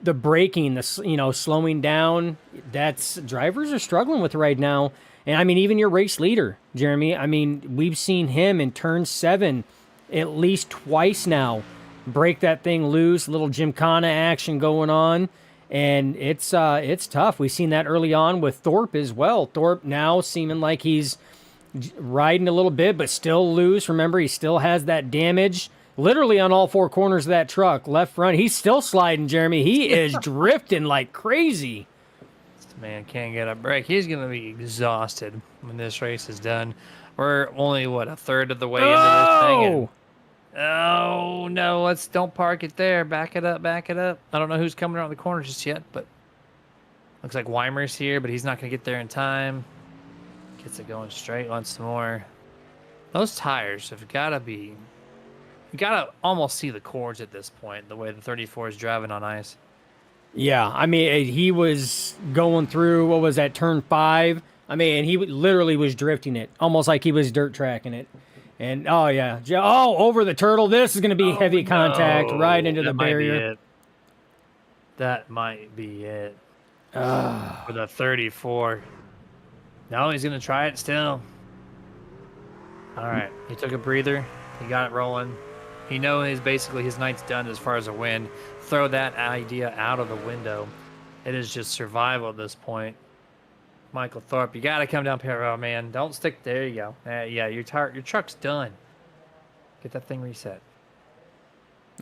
the braking, slowing down. That's drivers are struggling with right now. And I mean, even your race leader, Jeremy. I mean, we've seen him in turn 7 at least twice now break that thing loose. Little Gymkhana action going on. And it's tough. We've seen that early on with Thorpe as well. Thorpe now seeming like he's riding a little bit, but still loose. Remember, he still has that damage literally on all 4 corners of that truck. Left front, he's still sliding, Jeremy. He is drifting like crazy. This man can't get a break. He's going to be exhausted when this race is done. We're only, a third of the way into this thing. And oh no, don't park it there. Back it up, back it up. I don't know who's coming around the corner just yet, but looks like Weimer's here, but he's not going to get there in time. Gets it going straight once more. Those tires have got to be... You got to almost see the cords at this point, the way the 34 is driving on ice. Yeah, I mean, he was going through, what was that, turn 5? I mean, he literally was drifting it, almost like he was dirt tracking it. And, oh, yeah. Oh, over the turtle. This is going to be heavy contact right into the barrier. That might be it. For the 34. No, he's going to try it still. All right. He took a breather. He got it rolling. He knows basically his night's done as far as a win. Throw that idea out of the window. It is just survival at this point. Michael Thorpe, you got to come down here, oh, man. Don't stick. There you go. Yeah, your truck's done. Get that thing reset.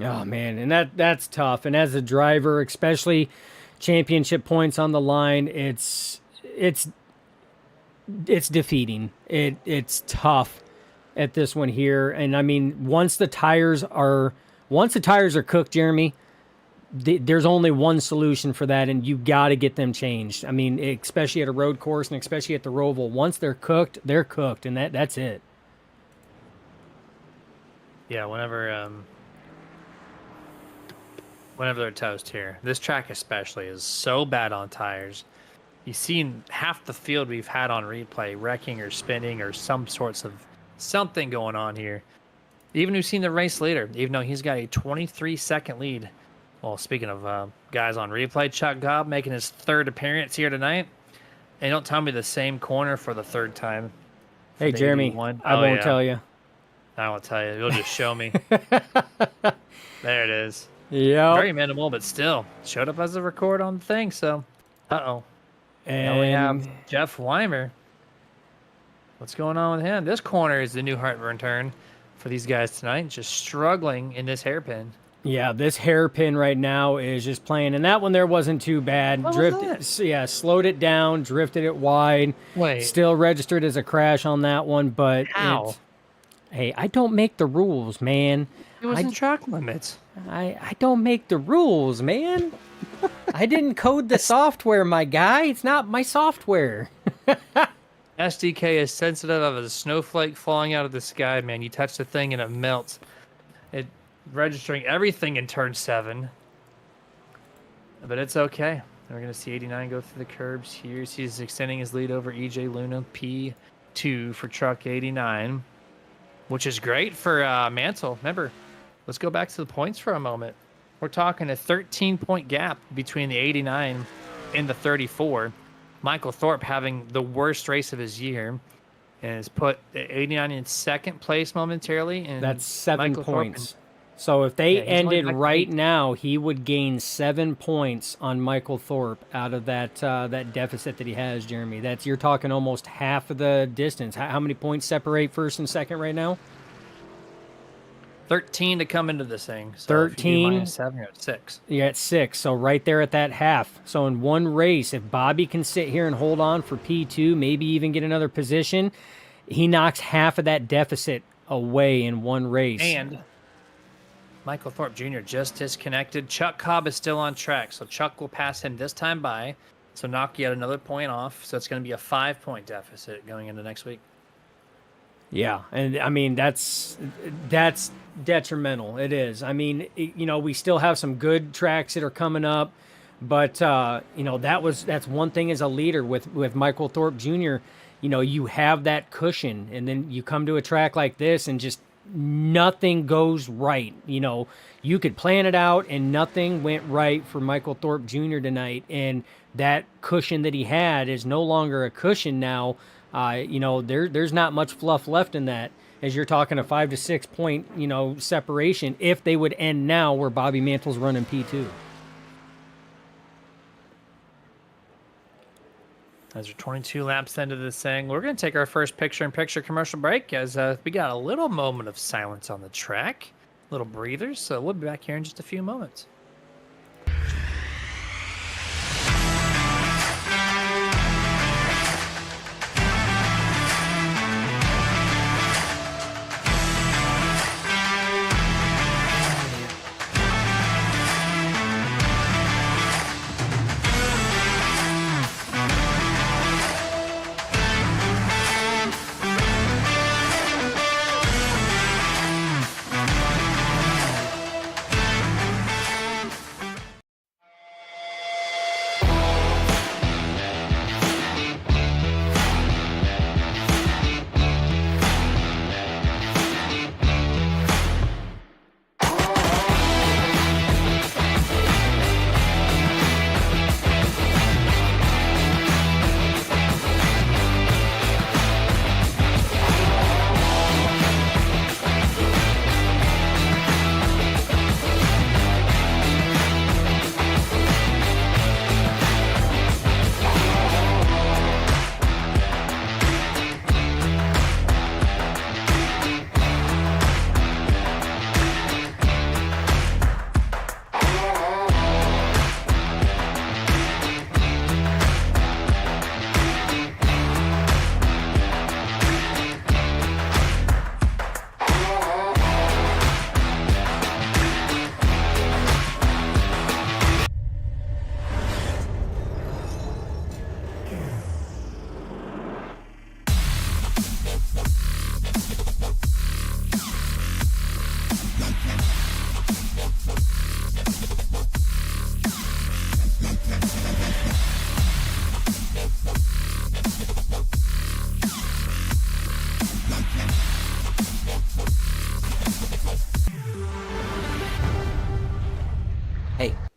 Oh, man, and that's tough. And as a driver, especially championship points on the line, it's defeating. It's tough at this one here. And, I mean, once the tires are cooked, Jeremy, there's only one solution for that, and you got to get them changed. I mean, especially at a road course and especially at the Roval. Once they're cooked, and that's it. Yeah, whenever they're toast here. This track especially is so bad on tires. You've seen half the field we've had on replay wrecking or spinning or some sorts of something going on here. Even we've seen the race leader, even though he's got a 23-second lead. Well, speaking of guys on replay, Chuck Gobb making his 3rd appearance here tonight. And don't tell me the same corner for the 3rd time. Hey, Jeremy, 81. I won't tell you. I won't tell you. You'll just show me. There it is. Yeah. Very minimal, but still. Showed up as a record on the thing, so... Uh-oh. And Now we have Jeff Weimer. What's going on with him? This corner is the new heartburn turn for these guys tonight. Just struggling in this hairpin. yeah, this hairpin right now is just playing, and that one there wasn't too bad. What was that? Slowed it down, drifted it wide. Wait. Still registered as a crash on that one, but How? Hey, I don't make the rules, man. It was in track limits. I don't make the rules, man. I didn't code the software, my guy. It's not my software. SDK is sensitive of a snowflake falling out of the sky, man. You touch the thing and it melts. It registering everything in turn 7. But it's okay. We're going to see 89 go through the curbs here. He's extending his lead over EJ Luna. P2 for truck 89, which is great for Mansell. Remember, let's go back to the points for a moment. We're talking a 13-point gap between the 89 and the 34. Michael Thorpe having the worst race of his year and has put the 89 in 2nd place momentarily. And That's 7 Michael points. So if they Yeah, he's only ended back to right 8. now, he would gain 7 points on Michael Thorpe out of that deficit that he has, Jeremy. You're talking almost half of the distance. How many points separate 1st and 2nd right now? 13 to come into this thing. So 13. - 7, you're at 6. You're at 6, so right there at that half. So in one race, if Bobby can sit here and hold on for P2, maybe even get another position, he knocks half of that deficit away in one race. And Michael Thorpe Jr. just disconnected. Chuck Cobb is still on track, so Chuck will pass him this time by. So knock yet another point off. So it's going to be a 5-point deficit going into next week. Yeah, and I mean that's detrimental. It is. I mean, we still have some good tracks that are coming up, but that's one thing as a leader with Michael Thorpe Jr. You have that cushion, and then you come to a track like this and just nothing goes right. You could plan it out and nothing went right for Michael Thorpe Jr. tonight, and that cushion that he had is no longer a cushion now. There's not much fluff left in that, as you're talking a 5 to 6 point, separation if they would end now where Bobby Mantle's running P2. Those are 22 laps into this thing. We're going to take our first picture-in-picture commercial break as we got a little moment of silence on the track, little breathers. So we'll be back here in just a few moments.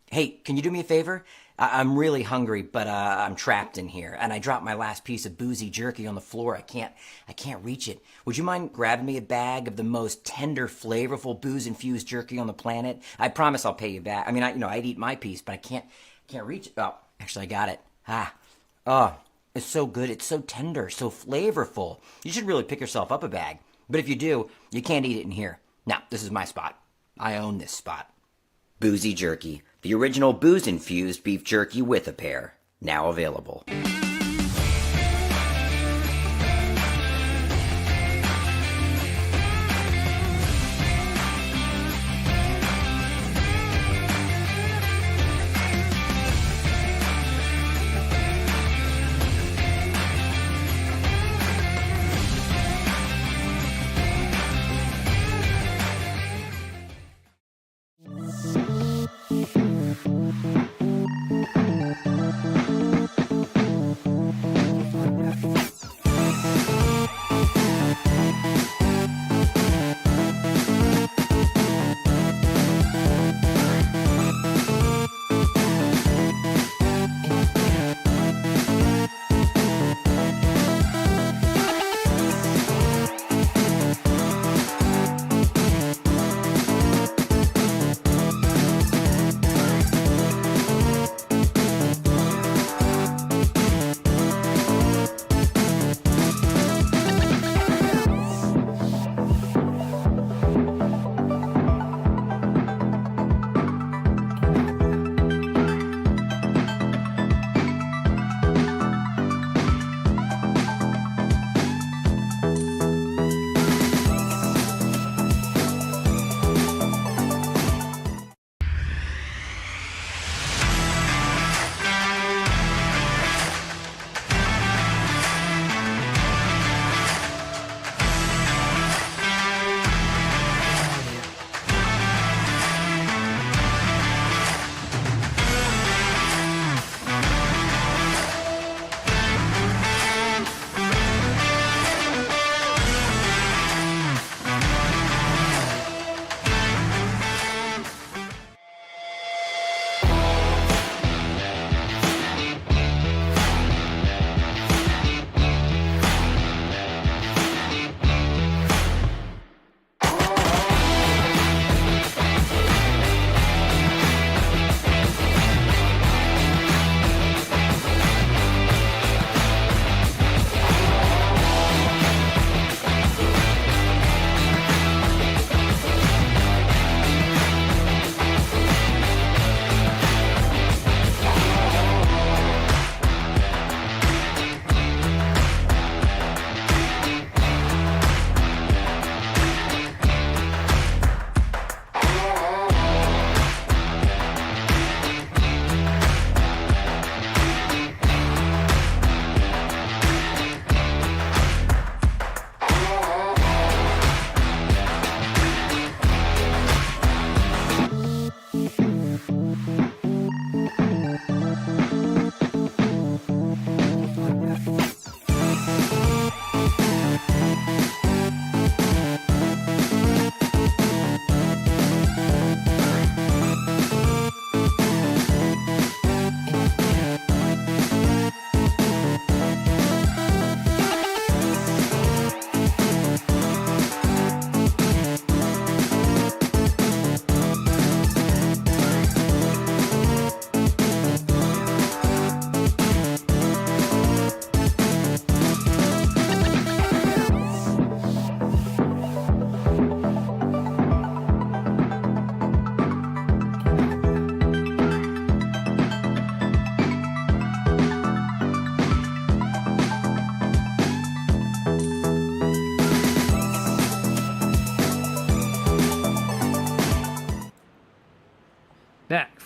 Hey, can you do me a favor? I'm really hungry, but I'm trapped in here, and I dropped my last piece of boozy jerky on the floor. I can't reach it. Would you mind grabbing me a bag of the most tender, flavorful booze-infused jerky on the planet? I promise I'll pay you back. I mean, I'd eat my piece, but I can't reach it. Oh, actually, I got it. Oh, it's so good. It's so tender, so flavorful. You should really pick yourself up a bag. But if you do, you can't eat it in here. Now, this is my spot. I own this spot. Boozy Jerky, the original booze-infused beef jerky with a pair. Now available.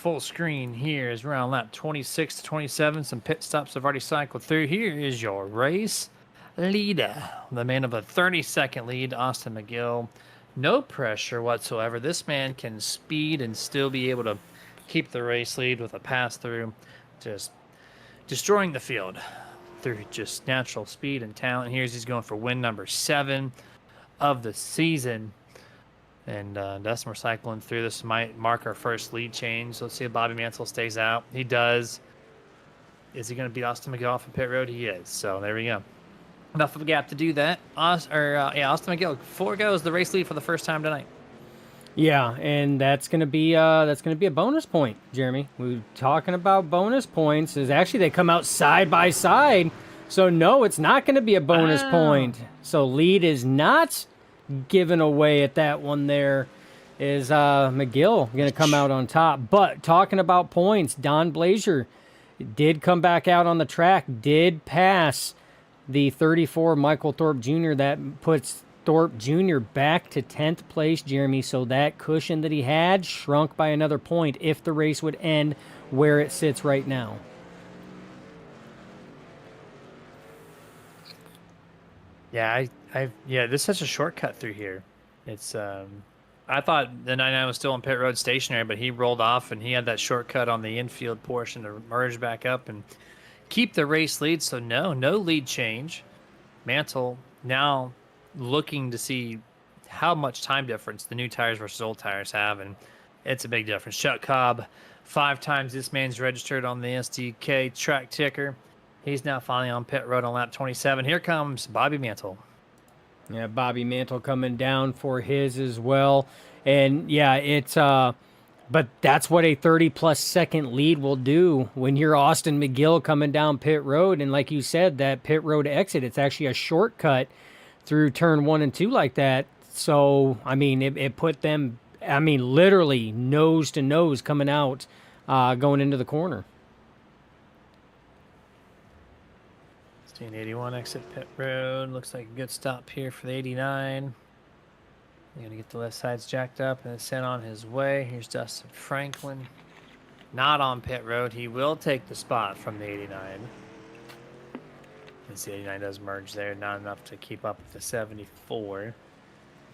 full screen here is around lap 26 to 27. Some pit stops have already cycled through. Here is your race leader, the man of a 30-second lead, Austin McGill. No pressure whatsoever. This man can speed and still be able to keep the race lead with a pass through, just destroying the field through just natural speed and talent. He's going for win number 7 of the season. And Dustin, we're cycling through. This might mark our first lead change. Let's see if Bobby Mantle stays out. He does. Is he going to beat Austin McGill off of pit road? He is. So there we go. Enough of a gap to do that. Austin McGill foregoes the race lead for the first time tonight. Yeah, and that's gonna be a bonus point, Jeremy. We were talking about bonus points. Is actually they come out side by side, so no, it's not gonna be a bonus point. So lead is not given away at that one. There is McGill gonna come out on top. But talking about points, Don Blazier did come back out on the track, did pass the 34 Michael Thorpe Jr. That puts Thorpe Jr. back to 10th place, Jeremy, so that cushion that he had shrunk by another point if the race would end where it sits right now. Yeah, this is such a shortcut through here. It's I thought the 99 was still on pit road stationary, but he rolled off and he had that shortcut on the infield portion to merge back up and keep the race lead. So no lead change. Mantle now looking to see how much time difference the new tires versus old tires have, and it's a big difference. Chuck Cobb, 5 times this man's registered on the SDK track ticker. He's now finally on pit road on lap 27. Here comes Bobby Mantle. Yeah, Bobby Mantle coming down for his as well. And yeah, it's but that's what a 30-plus second lead will do when you're Austin McGill coming down pit road. And like you said, that pit road exit, it's actually a shortcut through turn 1 and 2 like that. So, I mean, it put them, I mean, literally nose to nose coming out, going into the corner. 81 exit pit road. Looks like a good stop here for the 89. They're going to get the left sides jacked up and sent on his way. Here's Dustin Franklin. Not on pit road. He will take the spot from the 89. As the 89 does merge there, not enough to keep up with the 74.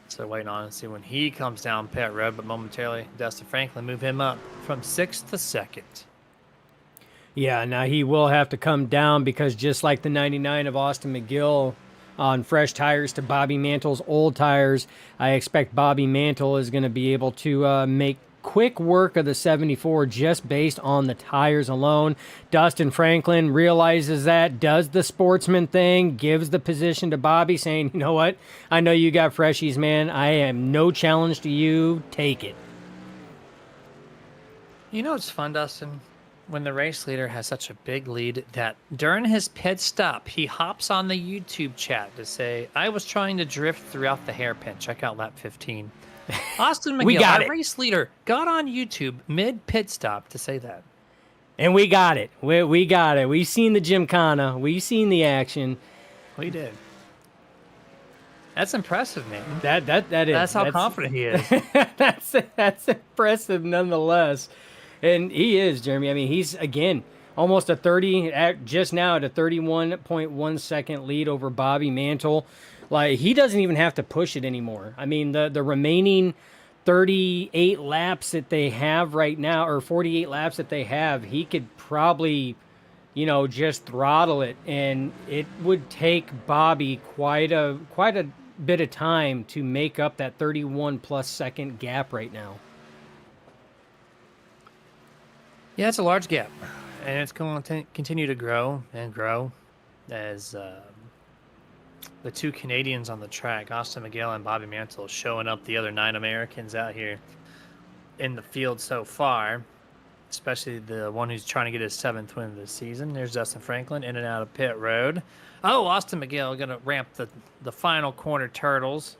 So waiting on to see when he comes down pit road, but momentarily Dustin Franklin move him up from 6th to 2nd. Yeah, now he will have to come down because just like the 99 of Austin McGill on fresh tires to Bobby Mantle's old tires, I expect Bobby Mantle is going to be able to make quick work of the 74 just based on the tires alone. Dustin Franklin realizes that, does the sportsman thing, gives the position to Bobby, saying, you know what, I know you got freshies, man. I am no challenge to you. Take it. You know what's fun, Dustin? When the race leader has such a big lead that during his pit stop, he hops on the YouTube chat to say, I was trying to drift throughout the hairpin. Check out lap 15. Austin McGill, our race leader, got on YouTube mid-pit stop to say that. And we got it. We got it. We've seen the Gymkhana. We've seen the action. We did. That's impressive, man. That is. That's how confident he is. That's impressive nonetheless. And he is, Jeremy. I mean, he's, again, almost just now at a 31.1 second lead over Bobby Mantle. Like, he doesn't even have to push it anymore. I mean, the remaining 38 laps that they have right now, or 48 laps that they have, he could probably, just throttle it. And it would take Bobby quite a bit of time to make up that 31-plus second gap right now. Yeah, it's a large gap, and it's going to continue to grow and grow as the 2 Canadians on the track, Austin McGill and Bobby Mantle, showing up the other 9 Americans out here in the field so far, especially the one who's trying to get his 7th win of the season. There's Dustin Franklin in and out of pit road. Oh, Austin McGill going to ramp the final corner turtles.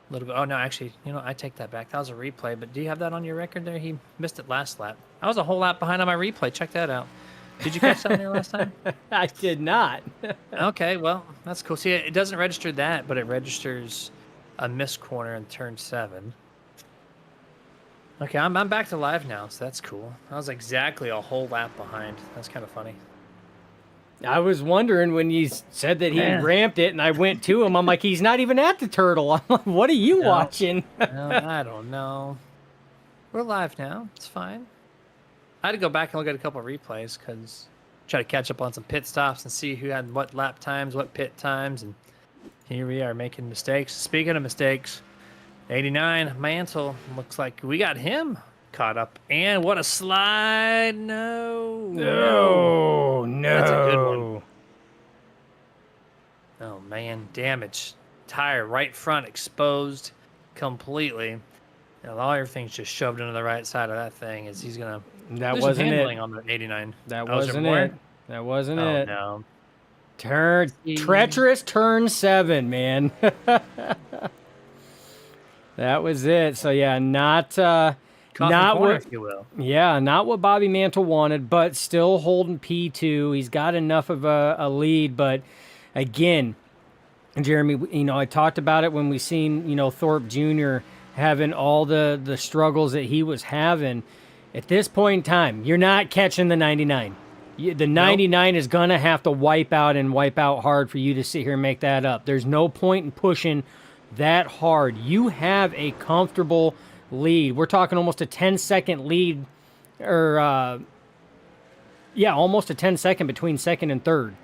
A little bit. Oh, no, actually, I take that back. That was a replay, but do you have that on your record there? He missed it last lap. I was a whole lap behind on my replay. Check that out. Did you catch that on your last time? I did not. Okay, well, that's cool. See, it doesn't register that, but it registers a missed corner in turn 7. Okay, I'm back to live now, so that's cool. I was exactly a whole lap behind. That's kind of funny. I was wondering when you said that he Man. ramped it, and I went to him. I'm like, he's not even at the turtle. I'm like, what are you No. watching? Well, I don't know. We're live now. It's fine. I had to go back and look at a couple of replays because try to catch up on some pit stops and see who had what lap times, what pit times, and here we are making mistakes. Speaking of mistakes, 89 Mantle looks like we got him caught up. And what a slide! No. That's a good one. Oh man, damage. Tire right front exposed completely. And everything's just shoved into the right side of that thing. Is he's gonna? That There's wasn't some it. handling on the 89. That Oh, is there wasn't more? it. That wasn't Oh it. no. Treacherous turn 7, man. That was it. So yeah, not Coffin not corner, what if you will. not what Bobby Mantle wanted, but still holding P2. He's got enough of a lead, but again, Jeremy, I talked about it when we seen, Thorpe Jr. having all the struggles that he was having. At this point in time, you're not catching the 99. The 99 is going to have to wipe out hard for you to sit here and make that up. There's no point in pushing that hard. You have a comfortable lead. We're talking almost a 10-second lead, or almost a 10-second between second and third.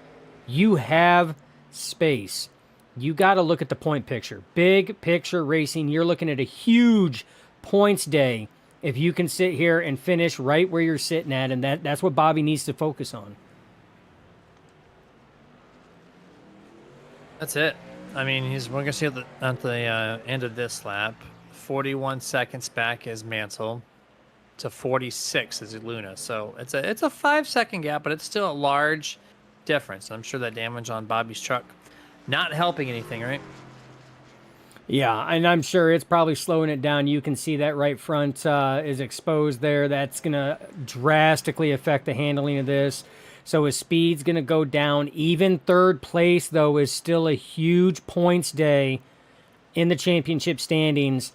You have space. You got to look at the point picture. Big picture racing. You're looking at a huge points day if you can sit here and finish right where you're sitting at, and that's what Bobby needs to focus on. That's it. I mean, we're gonna see at the end of this lap, 41 seconds back is Mansell to 46 is Luna. So it's a 5-second gap, but it's still a large difference. I'm sure that damage on Bobby's truck not helping anything, right? Yeah, and I'm sure it's probably slowing it down. You can see that right front is exposed there. That's going to drastically affect the handling of this. So his speed's going to go down. Even third place, though, is still a huge points day in the championship standings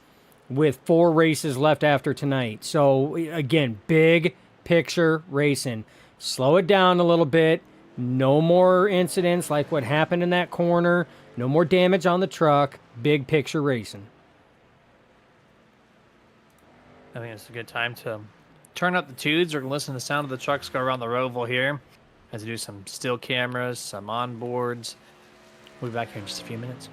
with 4 races left after tonight. So, again, big picture racing. Slow it down a little bit. No more incidents like what happened in that corner. No more damage on the truck. Big picture racing. I think it's a good time to turn up the tunes. We're going to listen to the sound of the trucks go around the Roval here. As we do some still cameras, some onboards. We'll be back here in just a few minutes.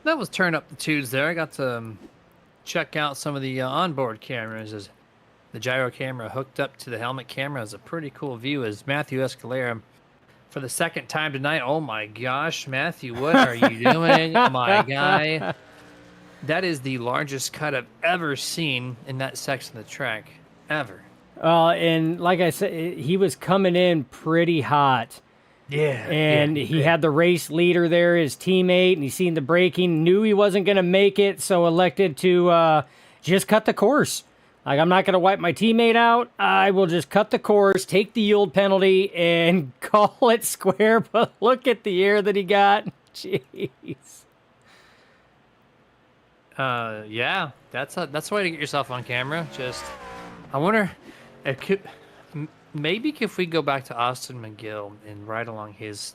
That was turn up the tunes there. I got to check out some of the onboard cameras. As the gyro camera hooked up to the helmet camera is a pretty cool view. As Matthew Escalera, for the second time tonight. Oh my gosh, Matthew, what are you doing, my guy? That is the largest cut I've ever seen in that section of the track, ever. And like I said, he was coming in pretty hot. Yeah. And he had the race leader there, his teammate, and he seen the braking, knew he wasn't going to make it, so elected to just cut the course. Like, I'm not going to wipe my teammate out. I will just cut the course, take the yield penalty, and call it square. But look at the air that he got. Jeez. Yeah, that's a way to get yourself on camera. Just, I wonder, maybe if we go back to Austin McGill and ride along his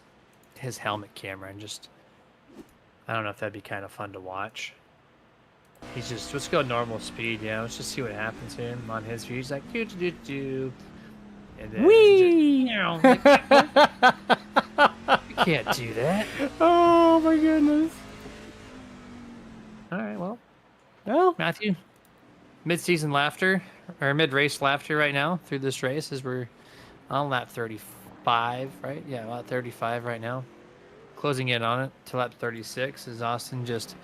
helmet camera and just, I don't know if that'd be kind of fun to watch. He's just, let's go normal speed, yeah. Let's just see what happens to him on his view. He's like, do do do do, and then Whee! just, like, you can't do that. Oh, my goodness. All right, well, Well, Matthew, mid-season laughter or mid-race laughter right now through this race as we're on lap 35, right? Yeah, about 35 right now. Closing in on it to lap 36 as Austin just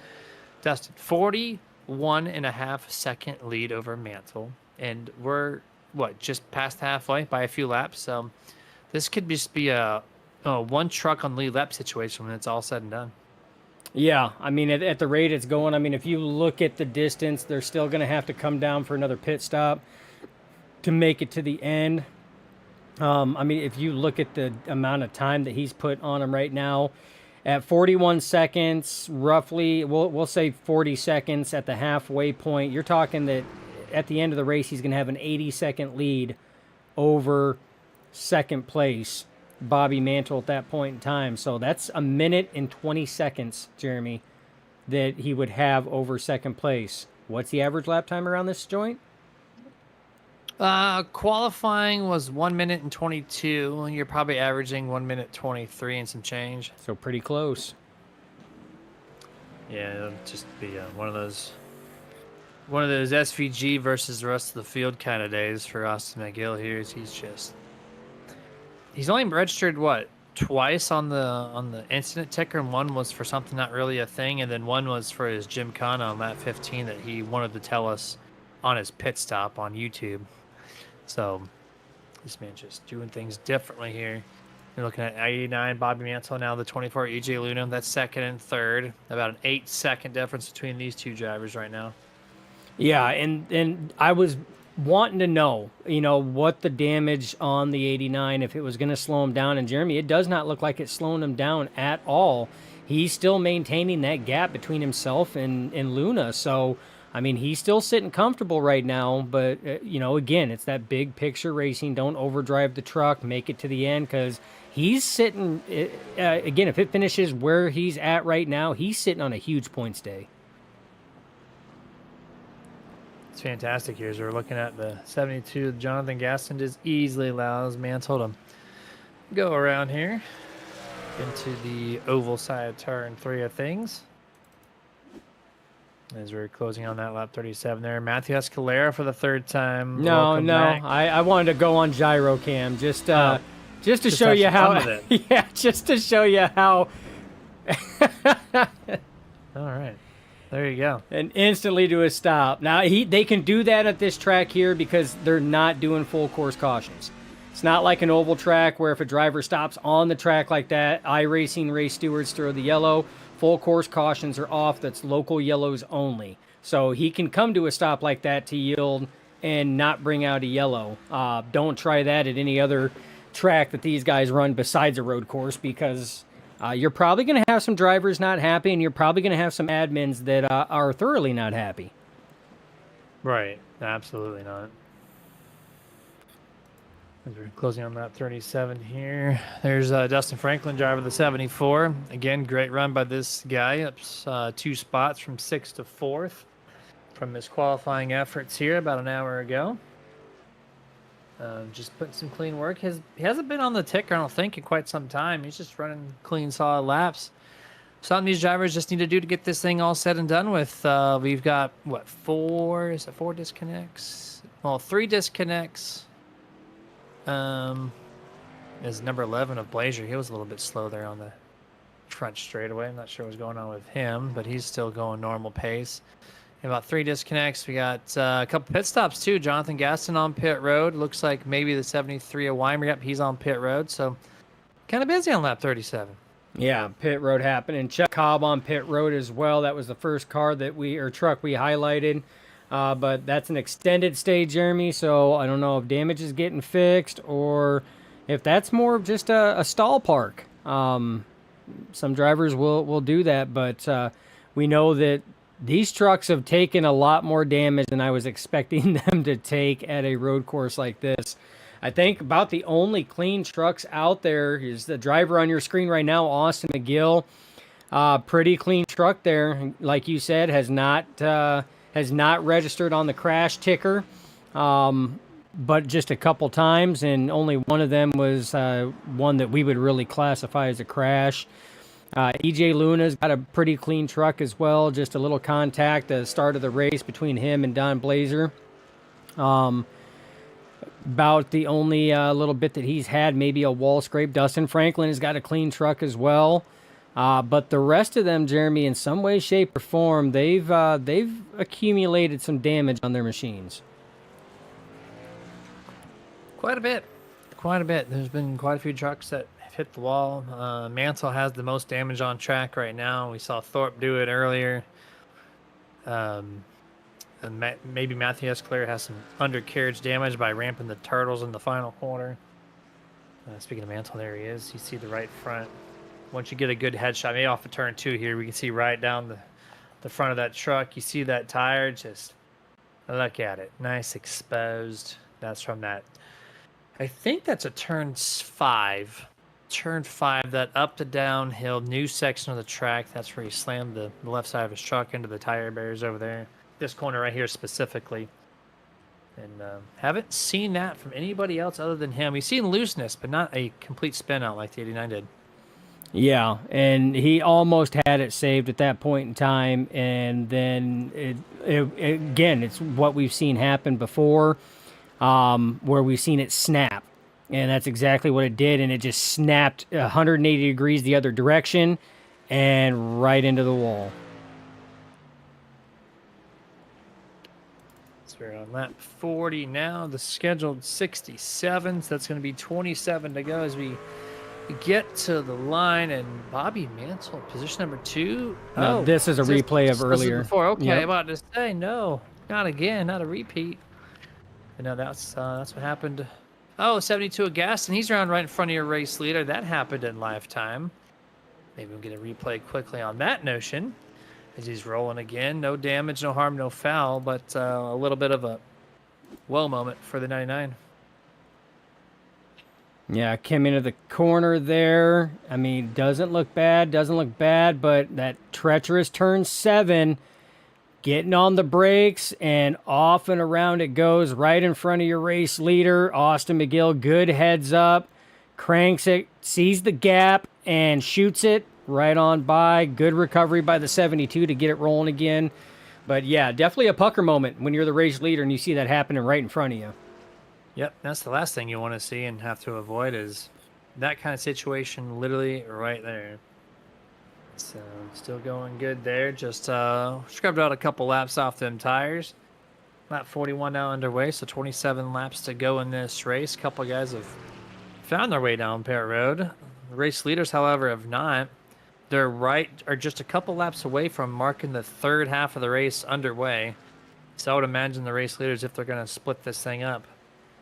dusted 41.5-second lead over Mantle, and we're just past halfway by a few laps. So this could just be a one truck on lead lap situation when it's all said and done. yeah, I mean, at the rate it's going, I mean, if you look at the distance, they're still going to have to come down for another pit stop to make it to the end. I mean, if you look at the amount of time that he's put on him right now, at 41 seconds, roughly, we'll say 40 seconds at the halfway point, you're talking that at the end of the race, he's going to have an 80-second lead over second place Bobby Mantle at that point in time. So that's a minute and 20 seconds, Jeremy, that he would have over second place. What's the average lap time around this joint? Qualifying was 1 minute and 22. You're probably averaging 1 minute 23 and some change. So pretty close. Yeah, it'll just be one of those SVG versus the rest of the field kind of days for Austin McGill here. He's only registered twice on the incident ticker, and one was for something not really a thing, and then one was for his Gymkhana on lap 15 that he wanted to tell us on his pit stop on YouTube. So this man's just doing things differently here. You're looking at 89 Bobby Mantle, now the 24 EJ Luna. That's second and third. About an 8-second difference between these two drivers right now. Yeah, and I was wanting to know, what the damage on the 89, if it was going to slow him down. And Jeremy, it does not look like it's slowing him down at all. He's still maintaining that gap between himself and Luna. So, I mean, he's still sitting comfortable right now. But, again, it's that big picture racing. Don't overdrive the truck. Make it to the end, because he's sitting, again, if it finishes where he's at right now, he's sitting on a huge points day. It's fantastic here as we're looking at the 72. Jonathan Gaston just easily allows Mantle to go around here into the oval side turn 3 of things. As we're closing on that lap 37 there. Matthew Escalera for the third time. No, Welcome back. I wanted to go on gyro cam just to Just show have you some how. fun with it. Yeah, just to show you how. All right. There you go. And instantly to a stop. Now they can do that at this track here because they're not doing full course cautions. It's not like an oval track where if a driver stops on the track like that, iRacing race stewards throw the yellow. Full course cautions are off. That's local yellows only. So he can come to a stop like that to yield and not bring out a yellow. Don't try that at any other track that these guys run besides a road course, because you're probably going to have some drivers not happy, and you're probably going to have some admins that are thoroughly not happy. Right. Absolutely not. As we're closing on lap 37 here. There's Dustin Franklin, driver of the 74. Again, great run by this guy. Up 2 spots from 6th to 4th from his qualifying efforts here about an hour ago. Just putting some clean work. He hasn't been on the ticker, I don't think, in quite some time. He's just running clean, solid laps. Something these drivers just need to do to get this thing all said and done with. We've got, what, four disconnects? Well, 3 disconnects. Is number 11 of Blazer. He was a little bit slow there on the front straightaway. I'm not sure what's going on with him, but he's still going normal pace. And about 3 disconnects. We got a couple pit stops, too. Jonathan Gaston on pit road. Looks like maybe the 73 of Weimer. Yep, he's on pit road. So kind of busy on lap 37. Yeah, pit road happening. Chuck Cobb on pit road as well. That was the first truck we highlighted. But that's an extended stay, Jeremy. So I don't know if damage is getting fixed or if that's more of just a stall park. Some drivers will do that, but we know that these trucks have taken a lot more damage than I was expecting them to take at a road course like this. I think about the only clean trucks out there is the driver on your screen right now, Austin McGill. Pretty clean truck there, like you said, has not registered on the crash ticker, but just a couple times, and only one of them was one that we would really classify as a crash. EJ Luna's got a pretty clean truck as well, just a little contact at the start of the race between him and Don Blazer. About the only little bit that he's had, maybe a wall scrape. Dustin Franklin has got a clean truck as well. But the rest of them, Jeremy, in some way, shape, or form, they've accumulated some damage on their machines. Quite a bit. There's been quite a few trucks that have hit the wall. Mansell has the most damage on track right now. We saw Thorpe do it earlier. And maybe Matthew Esclair has some undercarriage damage by ramping the turtles in the final corner. Speaking of Mansell, there he is. You see the right front. Once you get a good headshot, maybe off of turn 2 here, we can see right down the front of that truck. You see that tire, just look at it. Nice exposed. That's from that. I think that's a turn 5. Turn 5, that up to downhill new section of the track. That's where he slammed the left side of his truck into the tire barriers over there. This corner right here specifically. And haven't seen that from anybody else other than him. We've seen looseness, but not a complete spin out like the 89 did. Yeah, and he almost had it saved at that point in time, and then again, it's what we've seen happen before, where we've seen it snap, and that's exactly what it did, and it just snapped 180 degrees the other direction and right into the wall. So we're on lap 40 now, the scheduled 67, so that's going to be 27 to go as we get to the line, and Bobby Mansell, position number 2. No, this is a replay of earlier. Before. Okay, Yep. I'm about to say, no, not again, not a repeat. But no, that's what happened. Oh, 72 of Gaston, he's around right in front of your race leader. That happened in lifetime. Maybe we'll get a replay quickly on that notion as he's rolling again. No damage, no harm, no foul, but a little bit of a whoa moment for the 99. Yeah, came into the corner there. I mean, doesn't look bad, but that treacherous turn 7, getting on the brakes, and off and around it goes right in front of your race leader, Austin McGill. Good heads up, cranks it, sees the gap, and shoots it right on by. Good recovery by the 72 to get it rolling again. But yeah, definitely a pucker moment when you're the race leader and you see that happening right in front of you. Yep, that's the last thing you want to see and have to avoid is that kind of situation literally right there. So still going good there. Just scrubbed out a couple laps off them tires. Lap 41 now underway, so 27 laps to go in this race. A couple guys have found their way down pit road. The race leaders, however, have not. They're just a couple laps away from marking the third half of the race underway. So I would imagine the race leaders, if they're going to split this thing up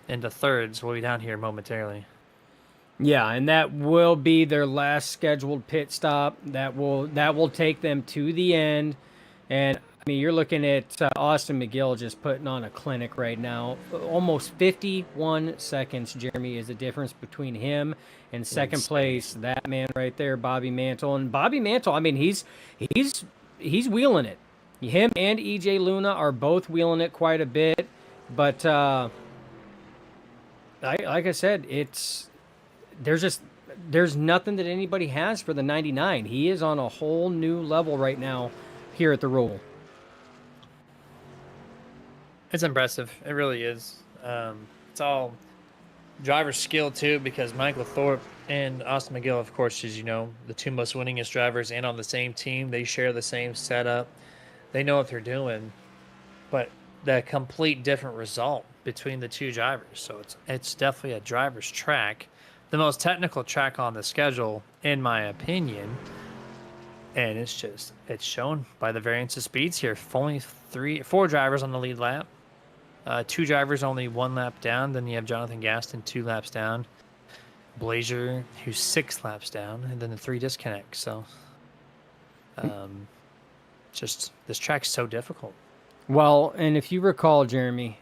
into thirds, will be down here momentarily. Yeah, and that will be their last scheduled pit stop. That will take them to the end. And I mean, you're looking at Austin McGill just putting on a clinic right now. Almost 51 seconds, Jeremy, is the difference between him and second place. That man right there, Bobby Mantle. And Bobby Mantle, I mean, he's wheeling it. Him and EJ Luna are both wheeling it quite a bit. But like I said, there's just there's nothing that anybody has for the 99. He is on a whole new level right now here at the Roval. It's impressive. It really is. It's all driver skill too, because Michael Thorpe and Austin McGill, of course, as you know, the two most winningest drivers and on the same team. They share the same setup. They know what they're doing, but the complete different result between the two drivers. So it's definitely a driver's track, the most technical track on the schedule, in my opinion. And it's shown by the variance of speeds here. Only 4 drivers on the lead lap. 2 drivers only 1 lap down. Then you have Jonathan Gaston 2 laps down. Blazer, who's 6 laps down, and then the 3 disconnects. So, just this track's so difficult. Well, and if you recall, Jeremy,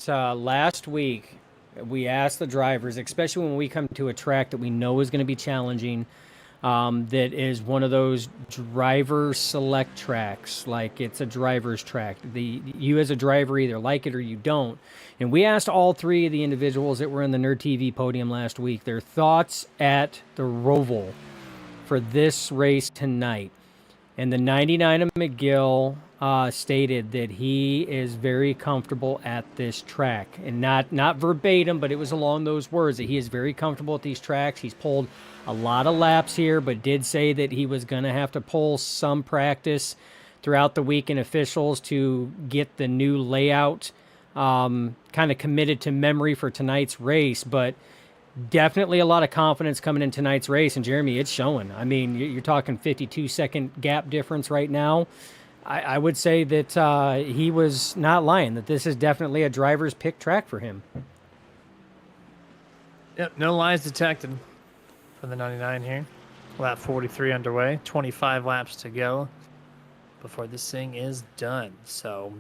last week we asked the drivers, especially when we come to a track that we know is going to be challenging, that is one of those driver select tracks, like it's a driver's track. You as a driver either like it or you don't. And we asked all 3 of the individuals that were in the Nerd TV podium last week their thoughts at the Roval for this race tonight. And the 99 of McGill stated that he is very comfortable at this track. And not verbatim, but it was along those words, that he is very comfortable at these tracks. He's pulled a lot of laps here, but did say that he was going to have to pull some practice throughout the week in officials to get the new layout kind of committed to memory for tonight's race. But definitely a lot of confidence coming in tonight's race. And Jeremy, it's showing. I mean, you're talking 52-second gap difference right now. I would say that he was not lying, that this is definitely a driver's pick track for him. Yep, no lies detected for the 99 here. Lap 43 underway, 25 laps to go before this thing is done. So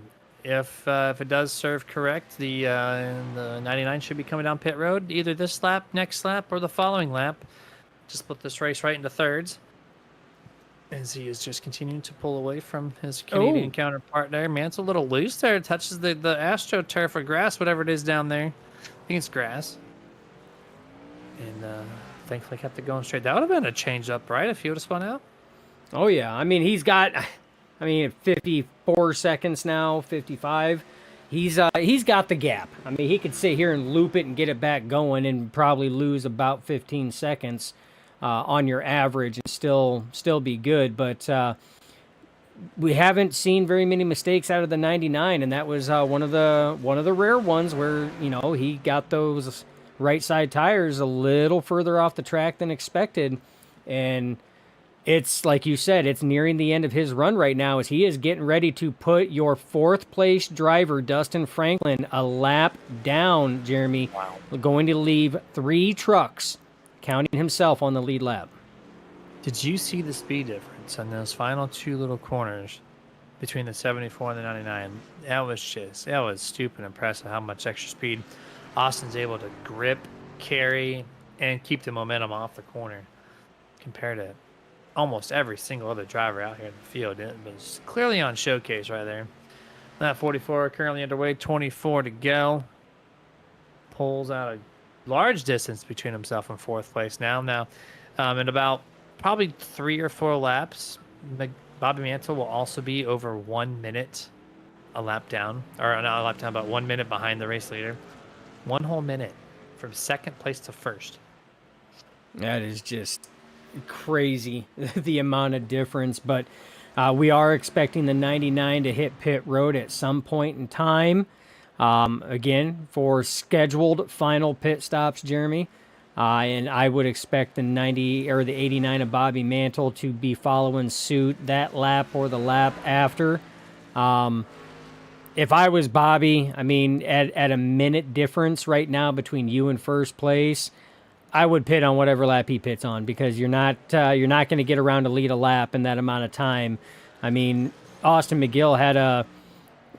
if it does serve correct, the 99 should be coming down pit road either this lap, next lap, or the following lap. Just split this race right into thirds, as he is just continuing to pull away from his Canadian counterpart there. Man, it's a little loose there. It touches the AstroTurf or grass, whatever it is down there. I think it's grass. And thankfully kept it going straight. That would have been a change up, right, if he would have spun out? Oh, yeah. I mean, he's got, 54 seconds now, 55. He's got the gap. I mean, he could sit here and loop it and get it back going and probably lose about 15 seconds on your average and still be good. But we haven't seen very many mistakes out of the 99, and that was one of the rare ones where, he got those right side tires a little further off the track than expected. And it's like you said, it's nearing the end of his run right now as he is getting ready to put your 4th place driver, Dustin Franklin, a lap down, Jeremy. Wow. Going to leave 3 trucks, counting himself on the lead lap. Did you see the speed difference on those final 2 little corners between the 74 and the 99? That was stupid impressive how much extra speed Austin's able to grip, carry, and keep the momentum off the corner compared to almost every single other driver out here in the field. It was clearly on showcase right there. Lap 44 currently underway, 24 to go. Pulls out a large distance between himself and 4th place now. In about probably 3 or 4 laps, Bobby Mantle will also be over 1 minute a lap down, or not a lap down, but 1 minute behind the race leader. 1 whole minute from 2nd place to 1st. That is just crazy, the amount of difference. But we are expecting the 99 to hit pit road at some point in time. Again, for scheduled final pit stops, Jeremy. And I would expect the 90 or the 89 of Bobby Mantle to be following suit that lap or the lap after. If I was Bobby, at a minute difference right now between you and 1st place, I would pit on whatever lap he pits on, because you're not going to get around to lead a lap in that amount of time. I mean, Austin McGill had a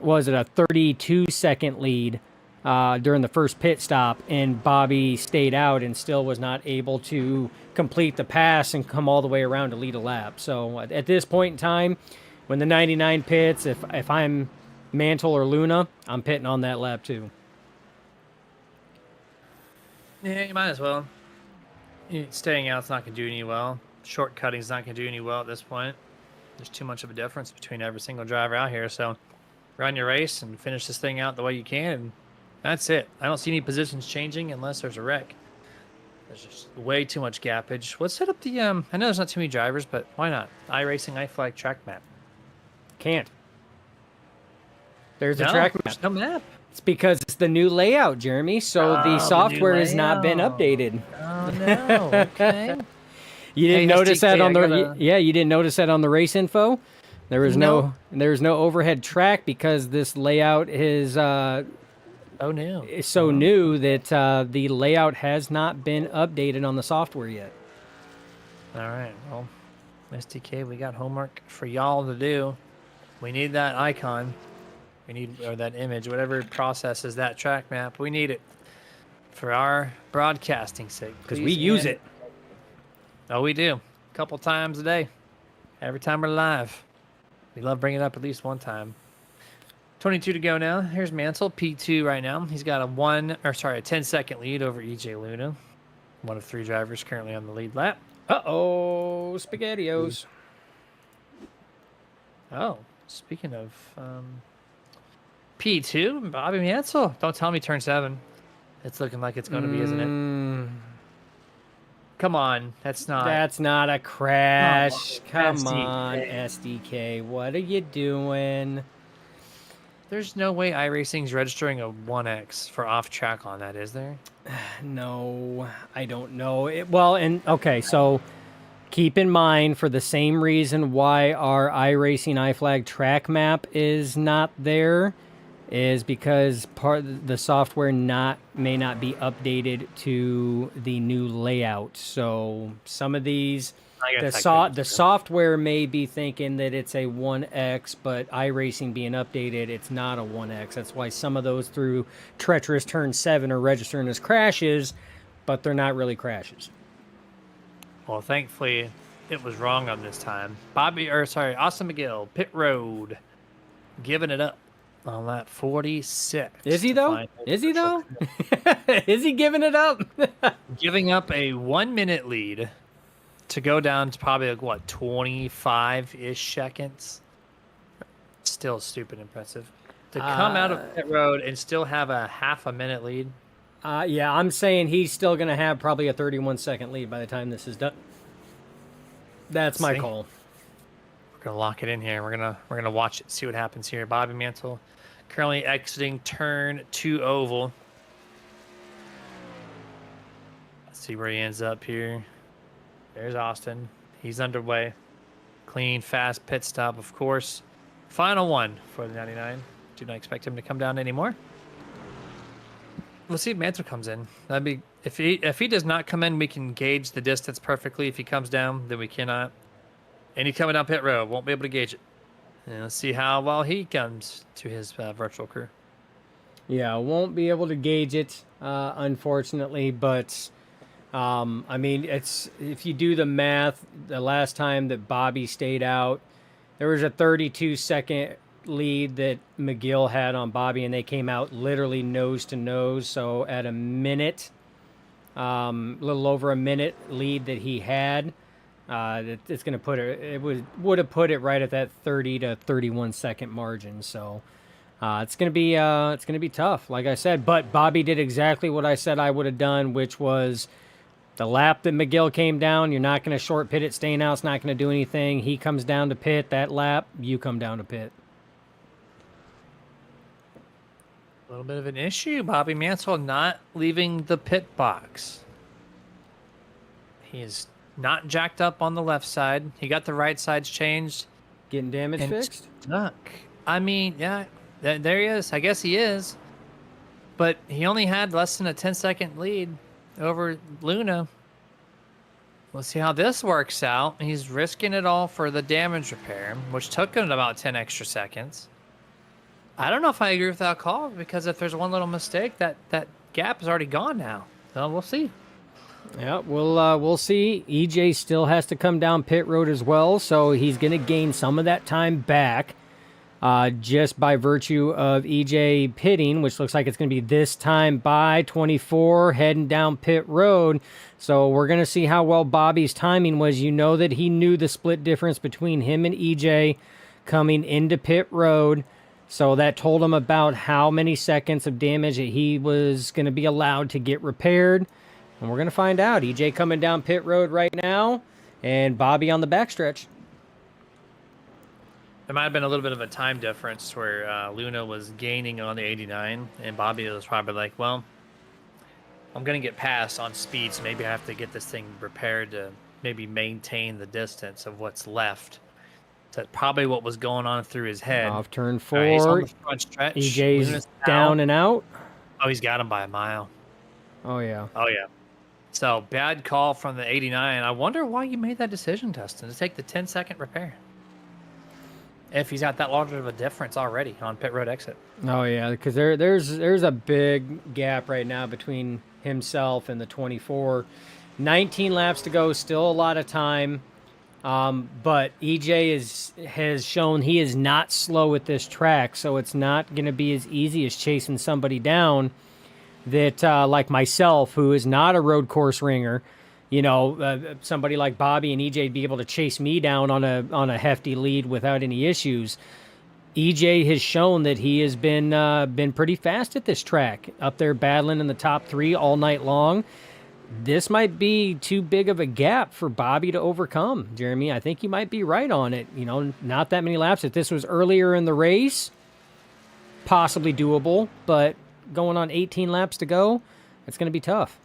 32-second lead during the first pit stop, and Bobby stayed out and still was not able to complete the pass and come all the way around to lead a lap. So at this point in time, when the 99 pits, if I'm Mantle or Luna, I'm pitting on that lap too. Yeah, you might as well. Staying out's not going to do any well. Shortcutting's not going to do any well at this point. There's too much of a difference between every single driver out here. So run your race and finish this thing out the way you can. And that's it. I don't see any positions changing unless there's a wreck. There's just way too much gappage. Let's set up the, I know there's not too many drivers, but why not? iRacing, iFlag track map. Can't. There's a No, track map. there's no map. It's because it's the new layout, Jeremy. So the Oh, the new software has not been layout. updated. Oh, no. Okay. You didn't Hey, notice that SDK, on the I gotta- yeah. You didn't notice that on the race info. There was No. no overhead track because this layout is Oh, no. is so new that the layout has not been updated on the software yet. All right. Well, SDK, we got homework for y'all to do. We need that icon. We need, or that image, whatever processes that track map. We need it for our broadcasting sake. Because we Please, use and- it. Oh, we do. A couple times a day. Every time we're live. We love bringing it up at least one time. 22 to go now. Here's Mansell, P2 right now. He's got a 10-second lead over EJ Luna. One of 3 drivers currently on the lead lap. Uh-oh, SpaghettiOs. Oh, speaking of P2, Bobby Mansell. Don't tell me turn 7. It's looking like it's going to be, isn't it? Come on, that's not. That's not a crash. Come SDK. on, SDK. What are you doing? There's no way iRacing's registering a 1X for off track on that, is there? No, I don't know. Okay, so keep in mind for the same reason why our iRacing iFlag track map is not there is because the software may not be updated to the new layout. So some of these the software may be thinking that it's a 1X, but iRacing being updated, it's not a 1X. That's why some of those through treacherous turn 7 are registering as crashes, but they're not really crashes. Well, thankfully, it was wrong on this time. Austin McGill, pit road, giving it up on that 46. Is he though? Is he though? Is he giving it up? Giving up a 1-minute lead to go down to probably 25-ish seconds. Still stupid impressive. To come out of pit road and still have a half a minute lead. Yeah, I'm saying he's still going to have probably a 31-second lead by the time this is done. That's my call. We're gonna lock it in here. We're gonna watch it, see what happens here. Bobby Mansell currently exiting turn 2 oval. Let's see where he ends up here. There's Austin. He's underway. Clean, fast pit stop, of course. Final one for the 99. Do not expect him to come down anymore. Let's see if Mansell comes in. That'd be if he does not come in, we can gauge the distance perfectly. If he comes down, then we cannot. Any coming down pit road, won't be able to gauge it. And let's see how well he comes to his virtual crew. Yeah, won't be able to gauge it, unfortunately. But I mean, if you do the math, the last time that Bobby stayed out, there was a 32-second lead that McGill had on Bobby, and they came out literally nose to nose. So at a minute, a little over a minute lead that he had. It's going to put it would have put it right at that 30 to 31 second margin. So it's going to be tough, like I said. But Bobby did exactly what I said I would have done, which was the lap that McGill came down. You're not going to short pit it. Staying out's not going to do anything. He comes down to pit that lap. You come down to pit. A little bit of an issue. Bobby Mansell not leaving the pit box. He is not jacked up on the left side. He got the right sides changed. Getting damage and fixed? Stuck. I mean, yeah, there he is. I guess he is. But he only had less than a 10-second lead over Luna. We'll see how this works out. He's risking it all for the damage repair, which took him about 10 extra seconds. I don't know if I agree with that call, because if there's one little mistake, that gap is already gone now. So we'll see. Yeah, we'll see. EJ still has to come down pit road as well, so he's going to gain some of that time back. just by virtue of EJ pitting, which looks like it's going to be this time by 24, heading down pit road. So we're going to see how well Bobby's timing was. You know that he knew the split difference between him and EJ coming into pit road. So that told him about how many seconds of damage that he was going to be allowed to get repaired. And we're going to find out. EJ coming down pit road right now, and Bobby on the backstretch. There might have been a little bit of a time difference where Luna was gaining on the 89, and Bobby was probably like, well, I'm going to get past on speed, so maybe I have to get this thing repaired to maybe maintain the distance of what's left. That's probably what was going on through his head. Off turn 4. He's on the front stretch. EJ's Luna's down and out. Oh, he's got him by a mile. Oh, yeah. Oh, yeah. So, bad call from the 89. I wonder why you made that decision, Dustin, to take the 10-second repair. If he's got that large of a difference already on pit road exit. Oh, yeah, because there's a big gap right now between himself and the 24. 19 laps to go, still a lot of time. But EJ has shown he is not slow at this track, so it's not going to be as easy as chasing somebody down that, like myself, who is not a road course ringer. You know, somebody like Bobby and EJ be able to chase me down on a hefty lead without any issues. EJ has shown that he has been pretty fast at this track, up there battling in the top 3 all night long. This might be too big of a gap for Bobby to overcome, Jeremy. I think you might be right on it. You know, not that many laps. If this was earlier in the race, possibly doable, but going on 18 laps to go, it's going to be tough.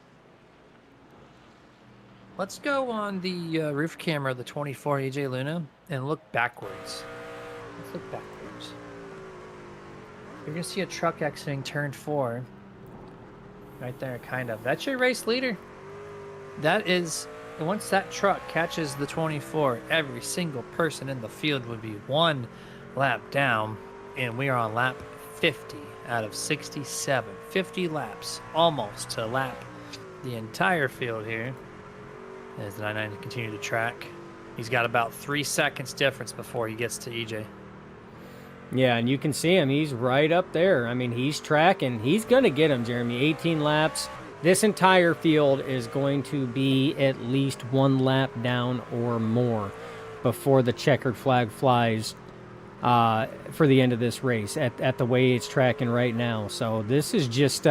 Let's go on the roof camera of the 24 AJ Luna and look backwards. Let's look backwards. You're going to see a truck exiting turn 4. Right there, kind of. That's your race leader. That is, once that truck catches the 24, every single person in the field would be 1 lap down, and we are on lap 50 out of 67. 50 laps, almost to lap the entire field here. As the 99 continue to track. He's got about 3 seconds difference before he gets to EJ. Yeah, and you can see him. He's right up there. I mean, he's tracking. He's going to get him, Jeremy. 18 laps. This entire field is going to be at least 1 lap down or more before the checkered flag flies for the end of this race at the way it's tracking right now. So this is just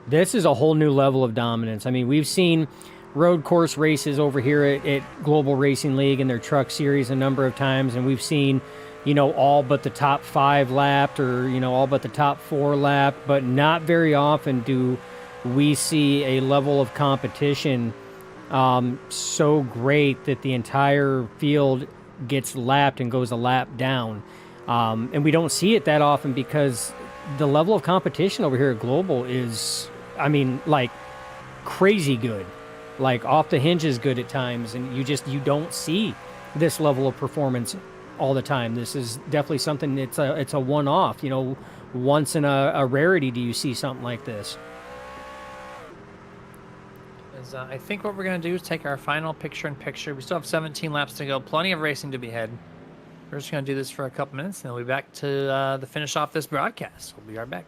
this is a whole new level of dominance. I mean, we've seen road course races over here at Global Racing League and their truck series a number of times, and we've seen, you know, all but the top 5 lapped, or, you know, all but the top 4 lapped, but not very often do we see a level of competition so great that the entire field gets lapped and goes a lap down. And we don't see it that often because the level of competition over here at Global is, I mean, like, crazy good. Like, off the hinges good at times, and you don't see this level of performance all the time. This is definitely something, it's a one-off, you know, once in a rarity do you see something like this. I think what we're going to do is take our final picture-in-picture. We still have 17 laps to go, plenty of racing to be had. We're just going to do this for a couple minutes, and then we'll be back to finish off this broadcast. We'll be right back.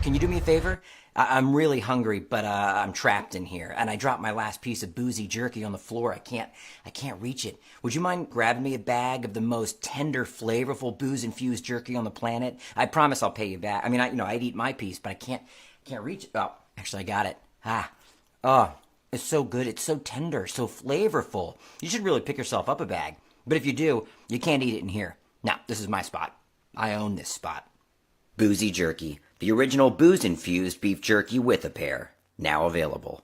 Can you do me a favor? I'm really hungry, but I'm trapped in here, and I dropped my last piece of boozy jerky on the floor. I can't reach it. Would you mind grabbing me a bag of the most tender, flavorful booze-infused jerky on the planet? I promise I'll pay you back. I mean, I'd eat my piece, but I can't reach it. Oh, actually, I got it. Oh, it's so good. It's so tender, so flavorful. You should really pick yourself up a bag. But if you do, you can't eat it in here. Now, this is my spot. I own this spot. Boozy Jerky, the original booze-infused beef jerky with a pair. Now available.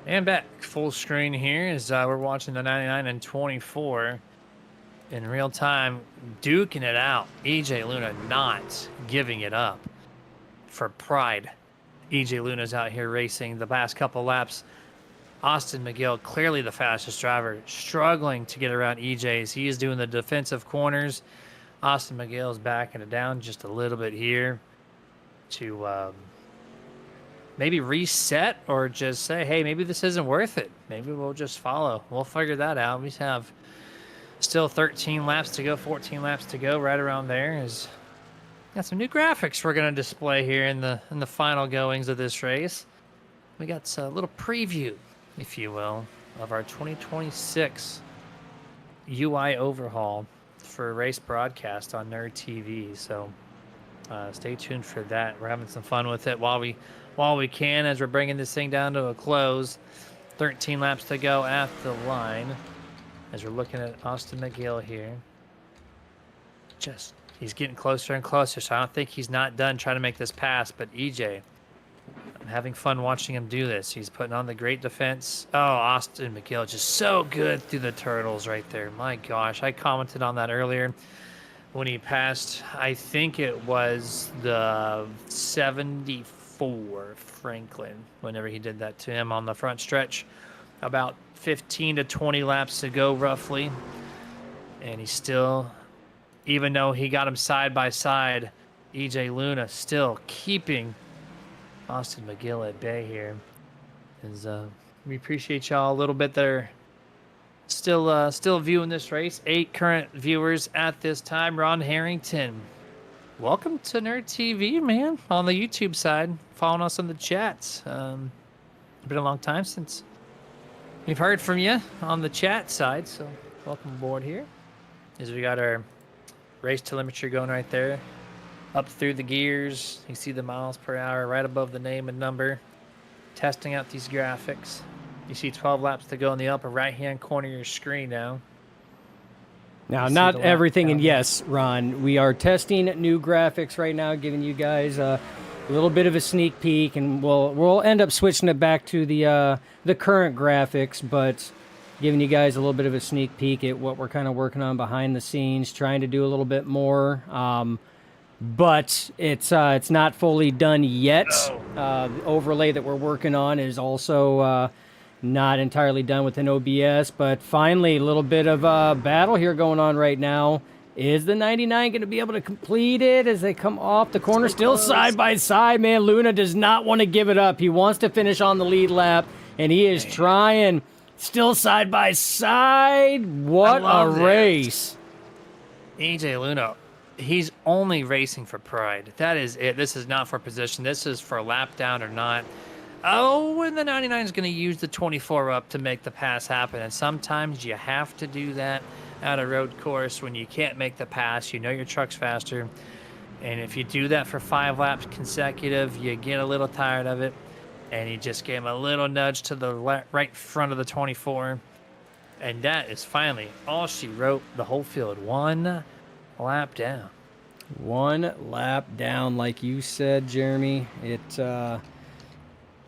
And back full screen here as we're watching the 99 and 24 in real time, duking it out. EJ Luna not giving it up for pride. EJ Luna's out here racing the past couple laps. Austin McGill, clearly the fastest driver, struggling to get around EJ's. He is doing the defensive corners. Austin McGill is backing it down just a little bit here to maybe reset or just say, hey, maybe this isn't worth it. Maybe we'll just follow. We'll figure that out. We have still 13 laps to go, 14 laps to go, right around there. Got some new graphics we're going to display here in the final goings of this race. We got a little preview, if you will, of our 2026 UI overhaul for race broadcast on Nerd TV. So stay tuned for that. We're having some fun with it while we can as we're bringing this thing down to a close. 13 laps to go at the line as we're looking at Austin McGill here. He's getting closer and closer, so I don't think he's not done trying to make this pass. But EJ, I'm having fun watching him do this. He's putting on the great defense. Oh, Austin McGill just so good through the turtles right there. My gosh, I commented on that earlier when he passed. I think it was the 74 for Franklin whenever he did that to him on the front stretch. About 15 to 20 laps to go, roughly. And he's still, even though he got him side by side, EJ Luna still keeping Austin McGill at bay here. We appreciate y'all a little bit there. Still viewing this race. 8 current viewers at this time. Ron Harrington, welcome to Nerd TV, man, on the YouTube side. Following us on the chats. Been a long time since we've heard from you on the chat side, so welcome aboard here. As we got our race telemetry going right there. Up through the gears. You see the miles per hour right above the name and number. Testing out these graphics. You see 12 laps to go in the upper right-hand corner of your screen now. Now, You see not the lap everything, and count. yes, Ron, we are testing new graphics right now, giving you guys a little bit of a sneak peek, and we'll end up switching it back to the current graphics, but giving you guys a little bit of a sneak peek at what we're kind of working on behind the scenes, trying to do a little bit more. But it's not fully done yet. The overlay that we're working on is also not entirely done within OBS, but finally a little bit of a battle here going on right now. Is the 99 going to be able to complete it as they come off the corner? Still side by side, man. Luna does not want to give it up. He wants to finish on the lead lap, and he is trying. Still side by side. What a love this. race. EJ Luna, he's only racing for pride. That is it. This is not for position. This is for a lap down or not. Oh, and the 99 is going to use the 24 up to make the pass happen. And sometimes you have to do that at a road course when you can't make the pass. You know your truck's faster. And if you do that for 5 laps consecutive, you get a little tired of it. And he just gave him a little nudge to the right front of the 24. And that is finally all she wrote. The whole field. 1 lap down. 1 lap down, like you said, Jeremy.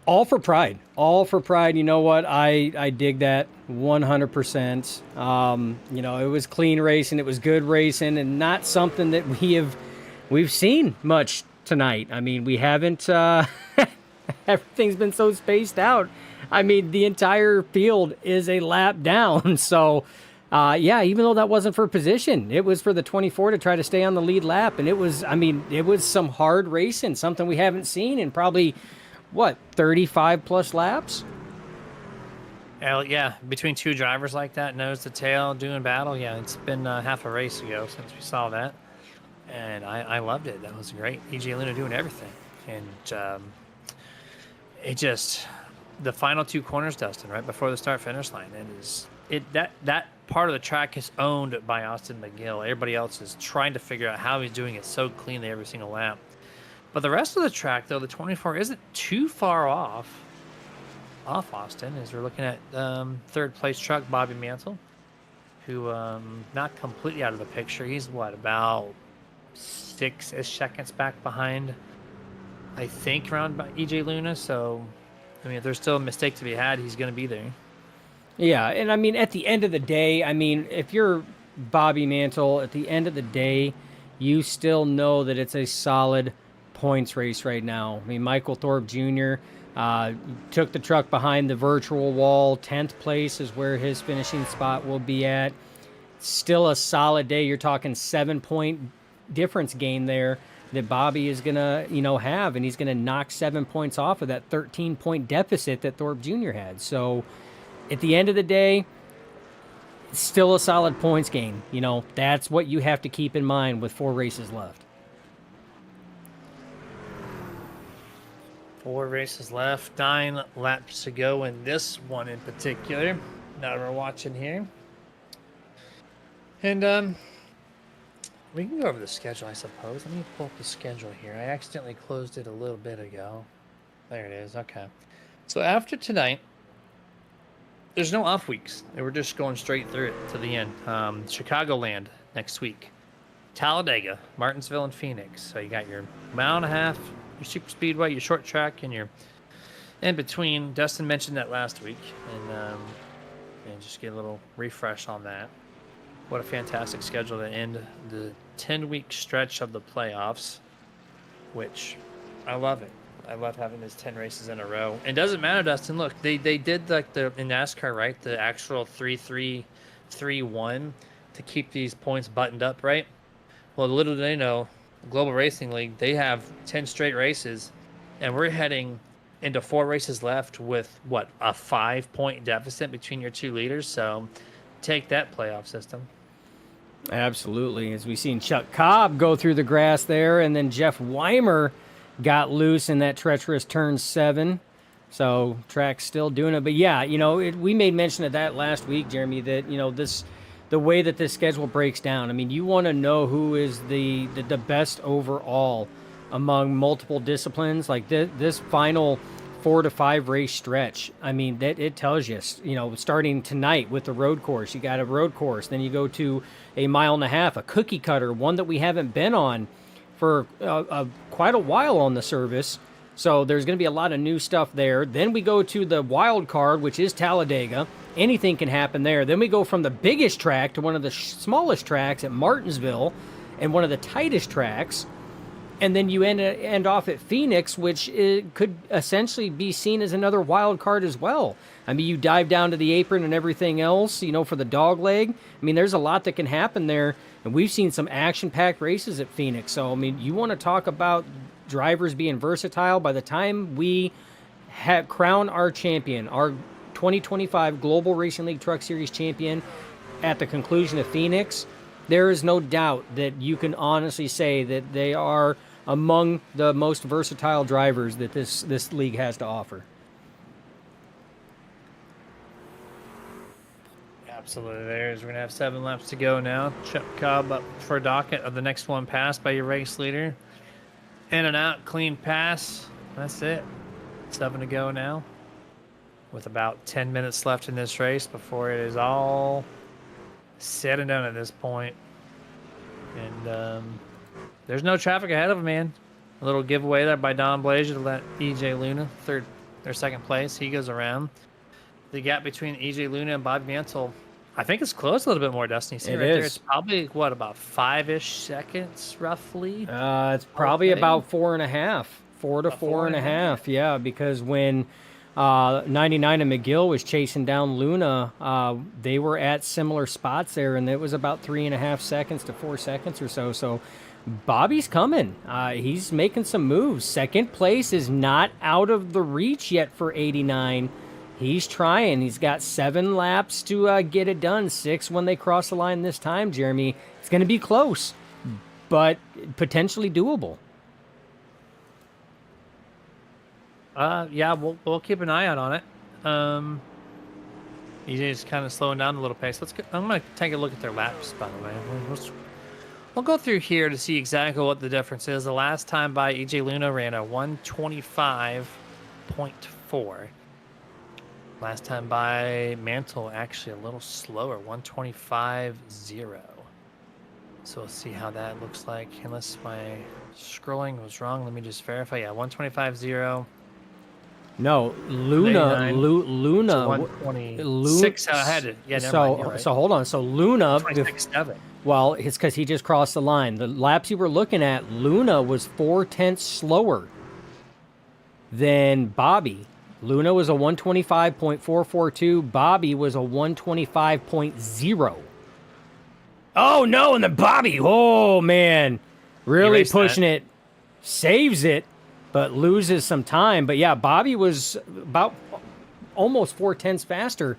All for pride. All for pride. You know what? I dig that 100%. It was clean racing. It was good racing, and not something that we've seen much tonight. I mean, we haven't. Everything's been so spaced out. I mean, the entire field is a lap down. So, even though that wasn't for position, it was for the 24 to try to stay on the lead lap, and it was some hard racing, something we haven't seen in probably 35 plus laps. Yeah, between 2 drivers like that, nose to tail, doing battle. Yeah, it's been half a race ago since we saw that, and I loved it. That was great. EJ Luna doing everything, and the final 2 corners, Dustin, right before the start finish line. That part of the track is owned by Austin McGill. Everybody else is trying to figure out how he's doing it so cleanly every single lap. But the rest of the track, though, the 24 isn't too far off Austin, as we're looking at 3rd place truck, Bobby Mantle, who not completely out of the picture. He's, about 6-ish seconds back behind, I think, around EJ Luna. So, I mean, if there's still a mistake to be had, he's going to be there. Yeah, and I mean, at the end of the day, if you're Bobby Mantle, at the end of the day, you still know that it's a solid points race right now. I mean, Michael Thorpe Jr. Took the truck behind the virtual wall. 10th place is where his finishing spot will be at. Still a solid day. You're talking 7-point difference gain there that Bobby is going to, have, and he's going to knock 7 points off of that 13-point deficit that Thorpe Jr. had. So at the end of the day, it's still a solid points gain. That's what you have to keep in mind with 4 races left. 4 races left, 9 laps to go in this one in particular that we're watching here. And we can go over the schedule, I suppose. Let me pull up the schedule here. I accidentally closed it a little bit ago. There it is. Okay. So after tonight, there's no off weeks. We're just going straight through it to the end. Chicagoland next week. Talladega, Martinsville, and Phoenix. So you got your mile and a half, your super speedway, your short track, and your in between. Dustin mentioned that last week, and just get a little refresh on that. What a fantastic schedule to end the 10-week stretch of the playoffs, which I love it. I love having these 10 races in a row. And it doesn't matter, Dustin. Look, they did like the in NASCAR, right? The actual 3-3-3-1 to keep these points buttoned up, right? Well, little do they know, Global Racing League, they have 10 straight races, and we're heading into 4 races left with what, a 5-point deficit between your 2 leaders. So take that, playoff system. Absolutely. As we've seen Chuck Cobb go through the grass there, and then Jeff Weimer got loose in that treacherous turn 7. So track's still doing it. But yeah, we made mention of that last week, Jeremy, that, the way that this schedule breaks down. I mean, you want to know who is the best overall among multiple disciplines. Like this final 4 to 5 race stretch. I mean, that it tells you, starting tonight with the road course, you got a road course, then you go to a 1.5 mile, a cookie cutter, one that we haven't been on for quite a while on the service. So there's going to be a lot of new stuff there. Then we go to the wild card, which is Talladega. Anything can happen there. Then we go from the biggest track to one of the smallest tracks at Martinsville and one of the tightest tracks. And then you end off at Phoenix, which could essentially be seen as another wild card as well. I mean, you dive down to the apron and everything else, for the dog leg. I mean, there's a lot that can happen there. And we've seen some action-packed races at Phoenix. So, I mean, you want to talk about drivers being versatile. By the time we crown our champion, our 2025 Global Racing League Truck Series champion at the conclusion of Phoenix, there is no doubt that you can honestly say that they are among the most versatile drivers that this league has to offer. Absolutely. We're going to have 7 laps to go now. Chuck Cobb up for a docket of the next one passed by your race leader. In and out, clean pass. That's it. 7 to go now. With about 10 minutes left in this race before it is all said and done at this point. And there's no traffic ahead of him, man. A little giveaway there by Don Blazier to let EJ Luna, second place. He goes around. The gap between EJ Luna and Bob Mantle, I think it's close a little bit more, Dustin. You see right there? It's probably, about 5-ish seconds, roughly? It's probably about 4.5. 4 to 4.5, yeah, because when 99 and McGill was chasing down Luna, they were at similar spots there, and it was about 3.5 seconds to 4 seconds or so. So Bobby's coming. He's making some moves. Second place is not out of the reach yet for 89. He's trying. He's got 7 laps to get it done. 6 when they cross the line this time, Jeremy. It's going to be close, but potentially doable. Yeah, we'll keep an eye out on it. EJ's kind of slowing down a little pace. I'm going to take a look at their laps, by the way. We'll go through here to see exactly what the difference is. The last time by EJ Luna ran a 125.4. Last time by Mantle, actually a little slower, 125.0. So we'll see how that looks like. Unless my scrolling was wrong, let me just verify. Yeah, 125.0. No, Luna. 126 ahead. Yeah, never mind, you're right. So hold on. So Luna. 26.7. Well, it's because he just crossed the line. The laps you were looking at, Luna was 0.4 slower than Bobby. Luna was a 125.442. Bobby was a 125.0. Oh, no, and then Bobby, oh, man, really pushing it, saves it, but loses some time. But, yeah, Bobby was about almost 0.4 faster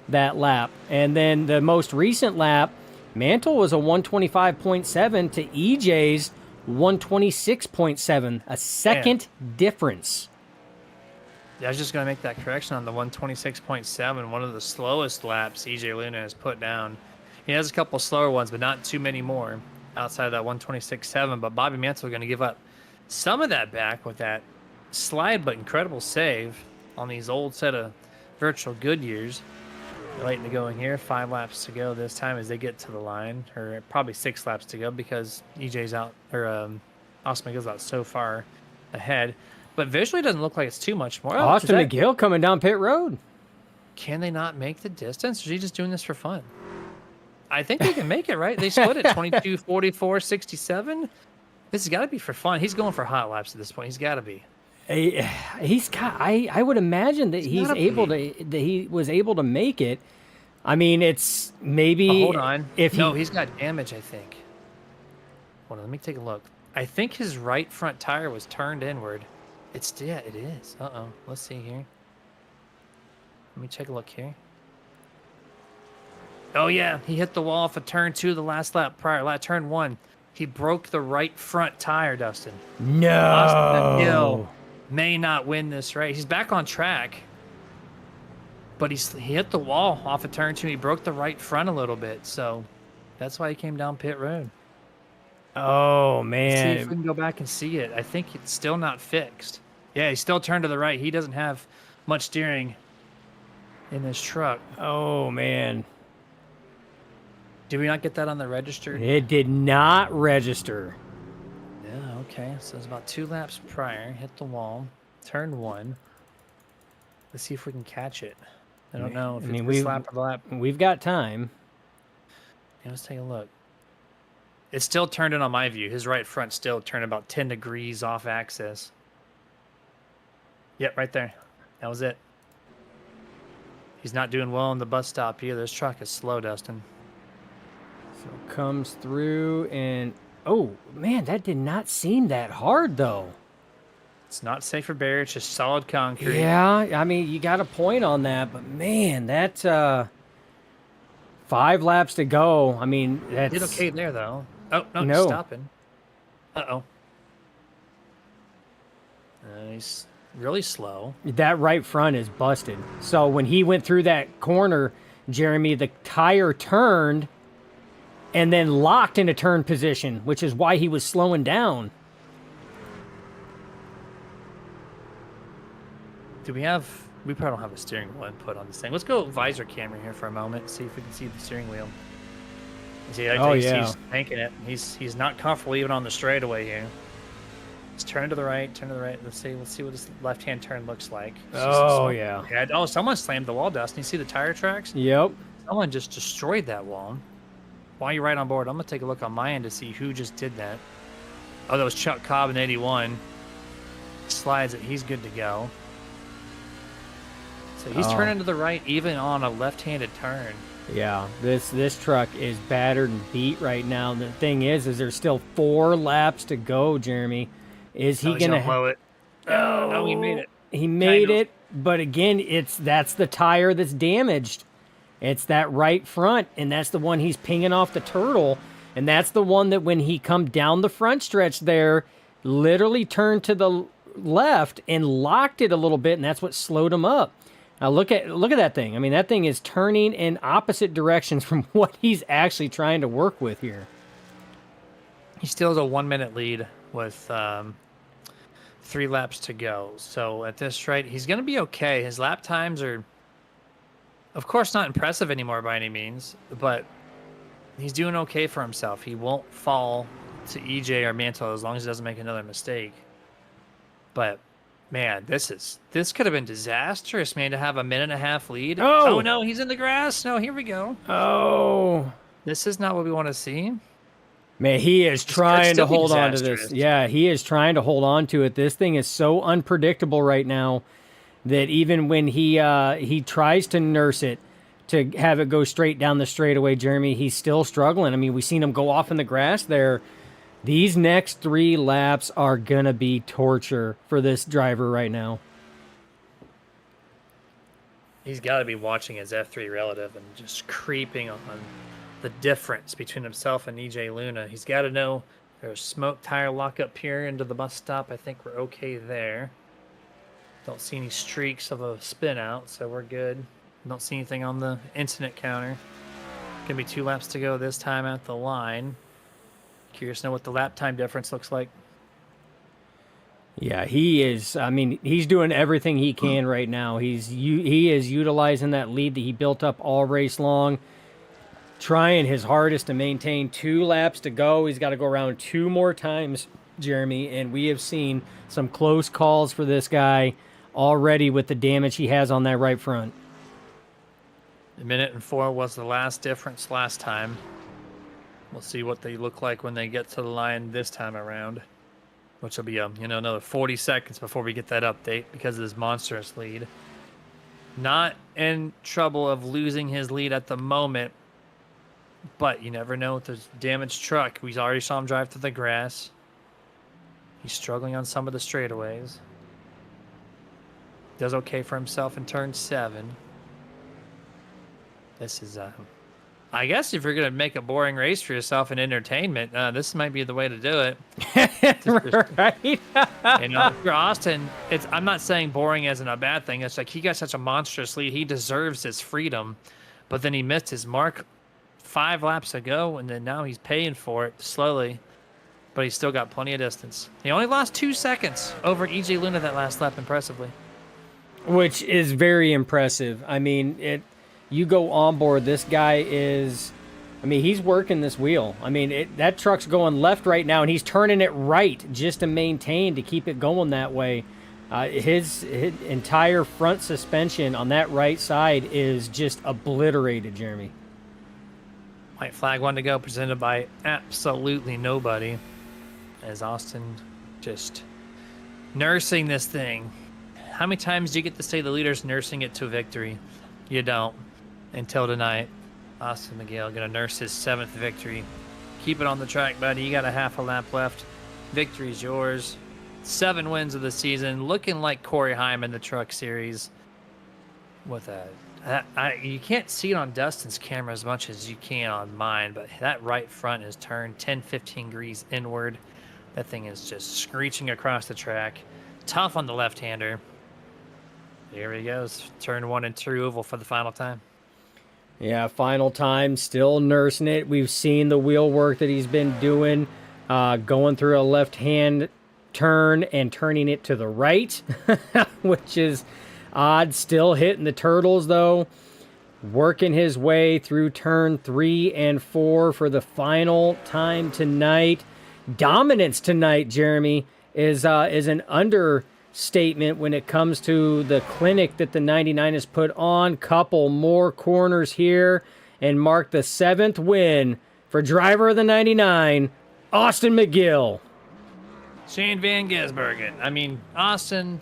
that lap. And then the most recent lap, Mantle was a 125.7 to EJ's 126.7, a second difference. I was just going to make that correction on the 126.7, one of the slowest laps EJ Luna has put down. He has a couple slower ones, but not too many more outside of that 126.7. But Bobby Mantle is going to give up some of that back with that slide but incredible save on these old set of virtual Goodyears. Waiting to go in here. 5 laps to go this time as they get to the line, or probably 6 laps to go because EJ's out, or Austin McGill's out so far ahead. But visually, it doesn't look like it's too much more. Austin McGill coming down pit road. Can they not make the distance? Or is he just doing this for fun? I think they can make it, right? They split it 22, 44, 67. This has got to be for fun. He's going for hot laps at this point. He's got to be. He's got. I would imagine that he's not a able bleed. to. That he was able to make it. I mean, it's Oh, hold maybe on. if No, he. he's got damage, I think. Hold on, let me take a look. I think his right front tire was turned inward. Yeah, it is. Uh-oh. Let's see here. Let me take a look here. Oh, yeah. He hit the wall off of turn 2 the last lap prior. Turn 1. He broke the right front tire, Dustin. Austin Hill No. may not win this race. He's back on track. But he hit the wall off of turn 2. He broke the right front a little bit. So that's why he came down pit road. Oh Let's see if we man. can go back and see it. I think it's still not fixed. Yeah, he still turned to the right. He doesn't have much steering in this truck. Oh man. Did we not get that on the register? It did not register. Yeah, okay. So it's about 2 laps prior. Hit the wall. Turn 1. Let's see if we can catch it. I don't know if it's this lap or the lap. We've got time. Yeah, let's take a look. It's still turned in on my view. His right front still turned about 10 degrees off axis. Yep, right there. That was it. He's not doing well on the bus stop either. This truck is slow, Dustin. So comes through and oh man, that did not seem that hard though. It's not safe for barrier. It's just solid concrete. Yeah, I mean you got a point on that, but man, that 5 laps to go. I mean that's Did okay there, though. Oh, no, No. he's stopping. Uh-oh. He's really slow. that right front is busted. So when he went through that corner, Jeremy, the tire turned and then locked into turn position, which is why he was slowing down. Do we have... We probably don't have a steering wheel input on this thing. Let's go visor camera here for a moment, see if we can see the steering wheel. See, he's tanking it. He's not comfortable even on the straightaway here. Let's turn to the right, turn to the right. Let's see what this left-hand turn looks like. Oh, yeah. Oh, someone slammed the wall, Dustin. You see the tire tracks? Yep. Someone just destroyed that wall. While you're right on board, I'm going to take a look on my end to see who just did that. Oh, that was Chuck Cobb in 81. Slides it. He's good to go. So he's turning to the right even on a left-handed turn. Yeah, this truck is battered and beat right now. The thing is there's still 4 laps to go, Jeremy. Is he He's gonna gonna blow it? No, he made it. He made Kind of. it, but again, that's the tire that's damaged. It's that right front, and that's the one he's pinging off the turtle, and that's the one that when he come down the front stretch there, literally turned to the left and locked it a little bit, and that's what slowed him up. Now look at that thing. I mean, that thing is turning in opposite directions from what he's actually trying to work with here. He still has a 1-minute lead with 3 laps to go. So at this rate, he's going to be okay. His lap times are, of course, not impressive anymore by any means, but he's doing okay for himself. He won't fall to EJ or Mantle as long as he doesn't make another mistake. But man, this could have been disastrous, man, to have a 1.5-minute lead. Oh! Oh no, he's in the grass. No, here we go. Oh, This is not what we want to see. man, he is trying to still be hold on to this. disastrous. Yeah, he is trying to hold on to it. This thing is so unpredictable right now that even when he tries to nurse it to have it go straight down the straightaway, Jeremy, he's still struggling. I mean, we've seen him go off in the grass there. These next 3 laps are going to be torture for this driver right now. He's got to be watching his F3 relative and just creeping on the difference between himself and EJ Luna. He's got to know there's smoke tire lock up here into the bus stop. I think we're okay there. Don't see any streaks of a spin out, so we're good. Don't see anything on the incident counter. Gonna be 2 laps to go this time at the line. Curious to know what the lap time difference looks like. Yeah, he is. I mean, he's doing everything he can right now. He is utilizing that lead that he built up all race long, trying his hardest to maintain 2 laps to go. He's got to go around 2 more times, Jeremy, and we have seen some close calls for this guy already with the damage he has on that right front. 1:04 was the last difference last time. We'll see what they look like when they get to the line this time around. which will be another 40 seconds before we get that update because of this monstrous lead. Not in trouble of losing his lead at the moment, but you never know with this damaged truck. We already saw him drive through the grass. He's struggling on some of the straightaways. Does okay for himself in turn 7. This is I guess if you're going to make a boring race for yourself in entertainment, this might be the way to do it. Right? If you're Austin, I'm not saying boring isn't a bad thing. It's like he got such a monstrous lead. He deserves his freedom. But then he missed his mark 5 laps ago, and then now he's paying for it slowly. But he's still got plenty of distance. He only lost 2 seconds over EJ Luna that last lap, impressively. Which is very impressive. I mean, you go on board, this guy is, I mean, he's working this wheel. I mean, that truck's going left right now, and he's turning it right just to maintain, to keep it going that way. His entire front suspension on that right side is just obliterated, Jeremy. White flag one to go, presented by absolutely nobody. As Austin just nursing this thing. How many times do you get to say the leader's nursing it to victory? You don't. Until tonight. Austin McGill going to nurse his 7th victory. Keep it on the track, buddy. You got a half a lap left. Victory's yours. 7 wins of the season. Looking like Corey Hyman, the Truck Series. With you can't see it on Dustin's camera as much as you can on mine, but that right front is turned 10-15 degrees inward. That thing is just screeching across the track. Tough on the left-hander. Here he goes. Turn 1 and 2 oval for the final time. Yeah, final time, still nursing it. We've seen the wheel work that he's been doing, going through a left-hand turn and turning it to the right, which is odd. Still hitting the turtles, though. Working his way through turn 3 and 4 for the final time tonight. Dominance tonight, Jeremy, is an understatement when it comes to the clinic that the 99 has put on. Couple more corners here and mark the 7th win for driver of the 99, Austin McGill. Shane Van Gisbergen. I mean, Austin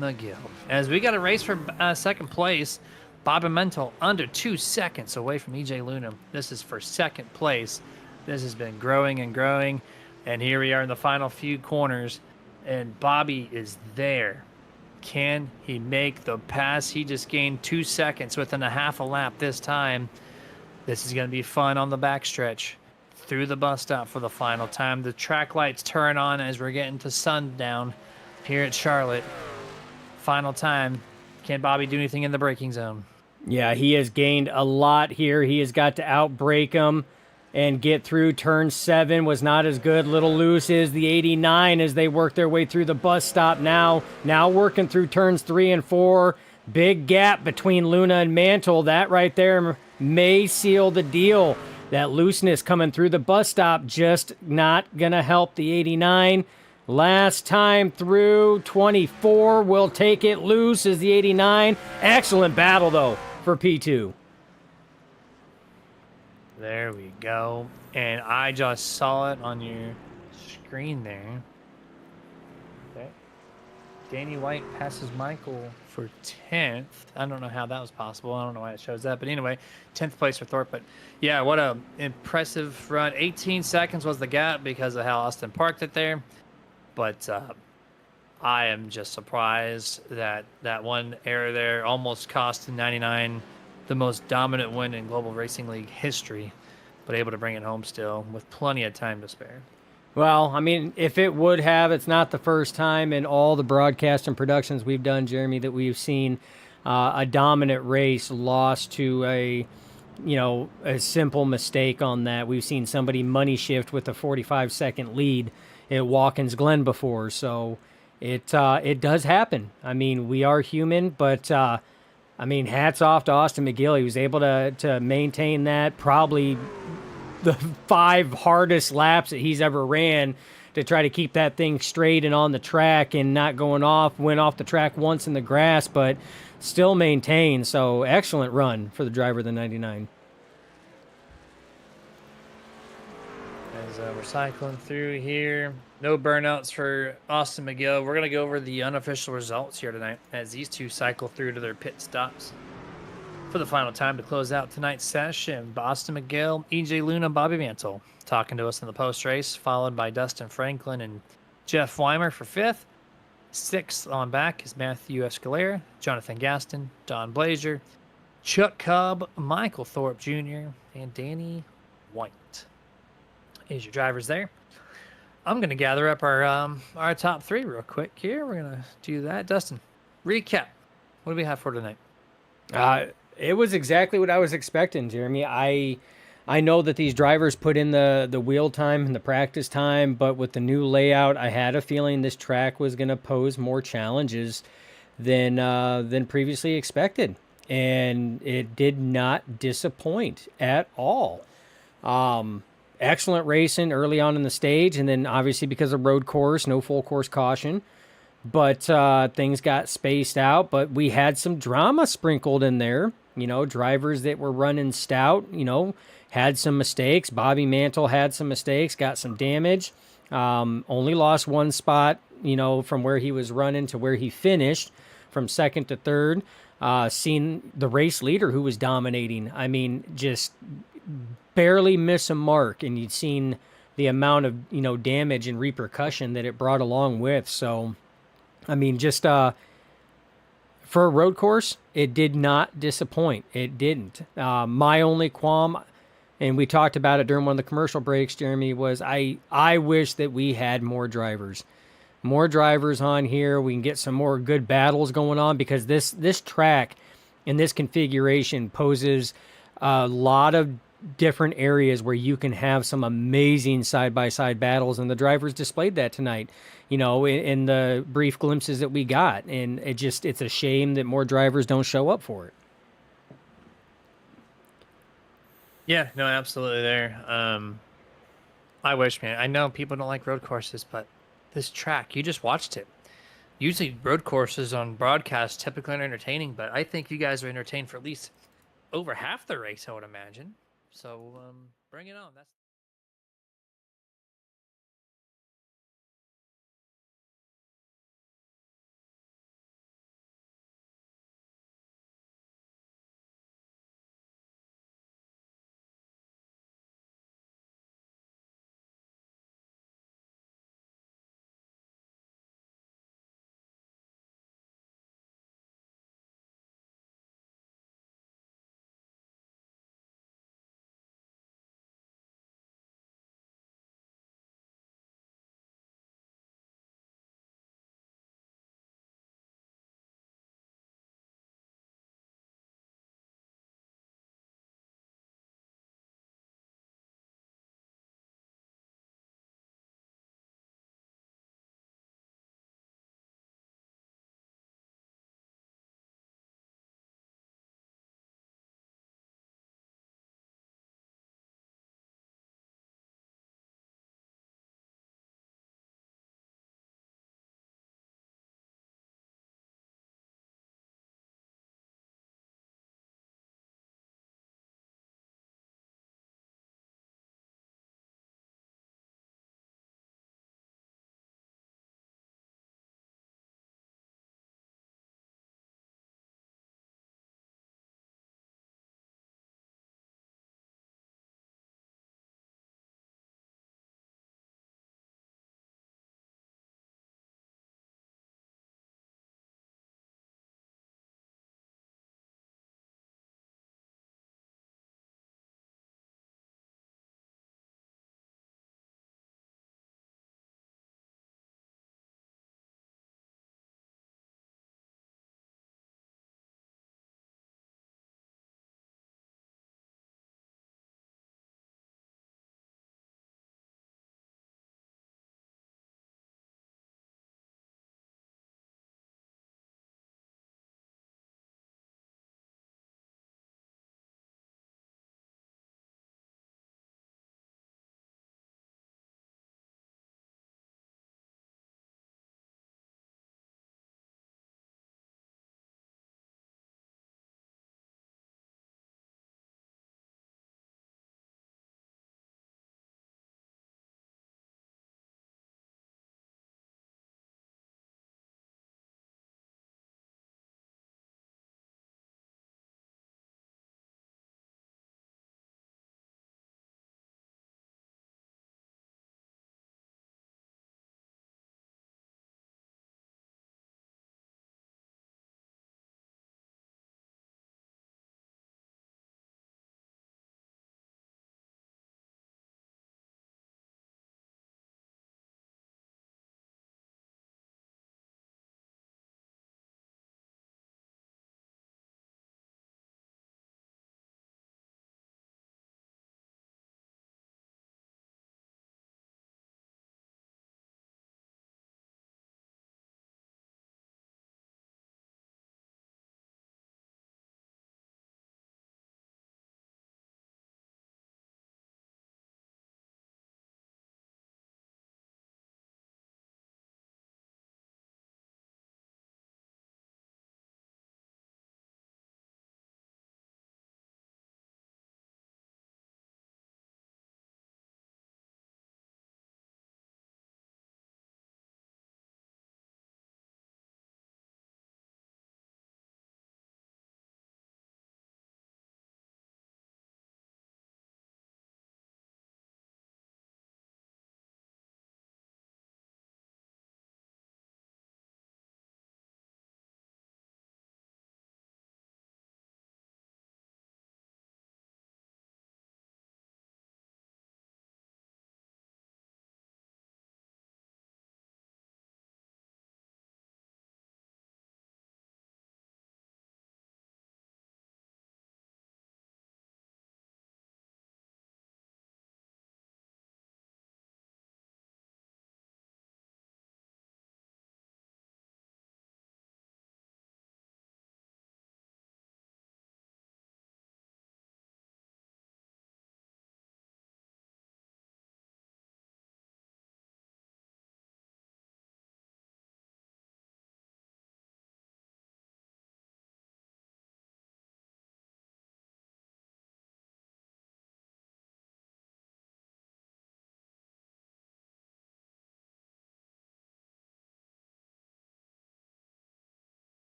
McGill. As we got a race for second place, Bobby Mental under 2 seconds away from EJ Luna. This is for second place. This has been growing and growing. And here we are in the final few corners. And Bobby is there. Can he make the pass? He just gained 2 seconds within a half a lap this time. This is going to be fun on the backstretch. Through the bus stop for the final time. The track lights turn on as we're getting to sundown here at Charlotte. Final time. Can Bobby do anything in the braking zone? Yeah, he has gained a lot here. He has got to outbrake him and get through. Turn 7 was not as good. Little loose is the 89 as they work their way through the bus stop now. Now working through turns 3 and 4. Big gap between Luna and Mantle. That right there may seal the deal. That looseness coming through the bus stop just not going to help the 89. Last time through, 24 will take it loose as the 89. Excellent battle, though, for P2. There we go. And I just saw it on your screen there. Okay. Danny White passes Michael for 10th. I don't know how that was possible. I don't know why it shows that. But anyway, 10th place for Thorpe. But yeah, what a impressive run. 18 seconds was the gap because of how Austin parked it there. But I am just surprised that that one error there almost cost the 99 the most dominant win in Global Racing League history, but able to bring it home still with plenty of time to spare. Well, I mean, if it would have, it's not the first time in all the broadcast and productions we've done, Jeremy, that we've seen a dominant race lost to a simple mistake on that. We've seen somebody money shift with a 45-second lead at Watkins Glen before, so it does happen. I mean, we are human, but hats off to Austin McGill. He was able to maintain that, probably the 5 hardest laps that he's ever ran, to try to keep that thing straight and on the track and not going off. Went off the track once in the grass, but still maintained. So excellent run for the driver of the 99. As we're cycling through here, no burnouts for Austin McGill. We're gonna go over the unofficial results here tonight as these two cycle through to their pit stops for the final time to close out tonight's session. Austin McGill, EJ Luna, Bobby Mantle talking to us in the post race, followed by Dustin Franklin and Jeff Weimer for fifth. Sixth on back is Matthew Escalera, Jonathan Gaston, Don Blazer, Chuck Cobb, Michael Thorpe Jr., and Danny White. Is your drivers there? I'm gonna gather up our top three real quick here. We're gonna do that. Dustin, recap. What do we have for tonight? It was exactly what I was expecting, Jeremy. I know that these drivers put in the wheel time and the practice time, but with the new layout, I had a feeling this track was going to pose more challenges than previously expected, and it did not disappoint at all. Excellent racing early on in the stage, and then obviously because of road course, no full course caution. But things got spaced out. But we had some drama sprinkled in there. You know, drivers that were running stout, had some mistakes. Bobby Mantle had some mistakes, got some damage. Only lost one spot, from where he was running to where he finished, from second to third. Seen the race leader who was dominating. I mean, just barely miss a mark, and you'd seen the amount of damage and repercussion that it brought along with. So, I mean, just for a road course, it did not disappoint. It didn't. My only qualm, and we talked about it during one of the commercial breaks, Jeremy, was I wish that we had more drivers. More drivers on here. We can get some more good battles going on, because this track and this configuration poses a lot of different areas where you can have some amazing side-by-side battles, and the drivers displayed that tonight, in the brief glimpses that we got. And it's a shame that more drivers don't show up for it. Yeah, no, absolutely there. I wish, man. I know people don't like road courses, but this track, you just watched it. Usually road courses on broadcast typically aren't entertaining, but I think you guys are entertained for at least over half the race, I would imagine. So bring it on. That's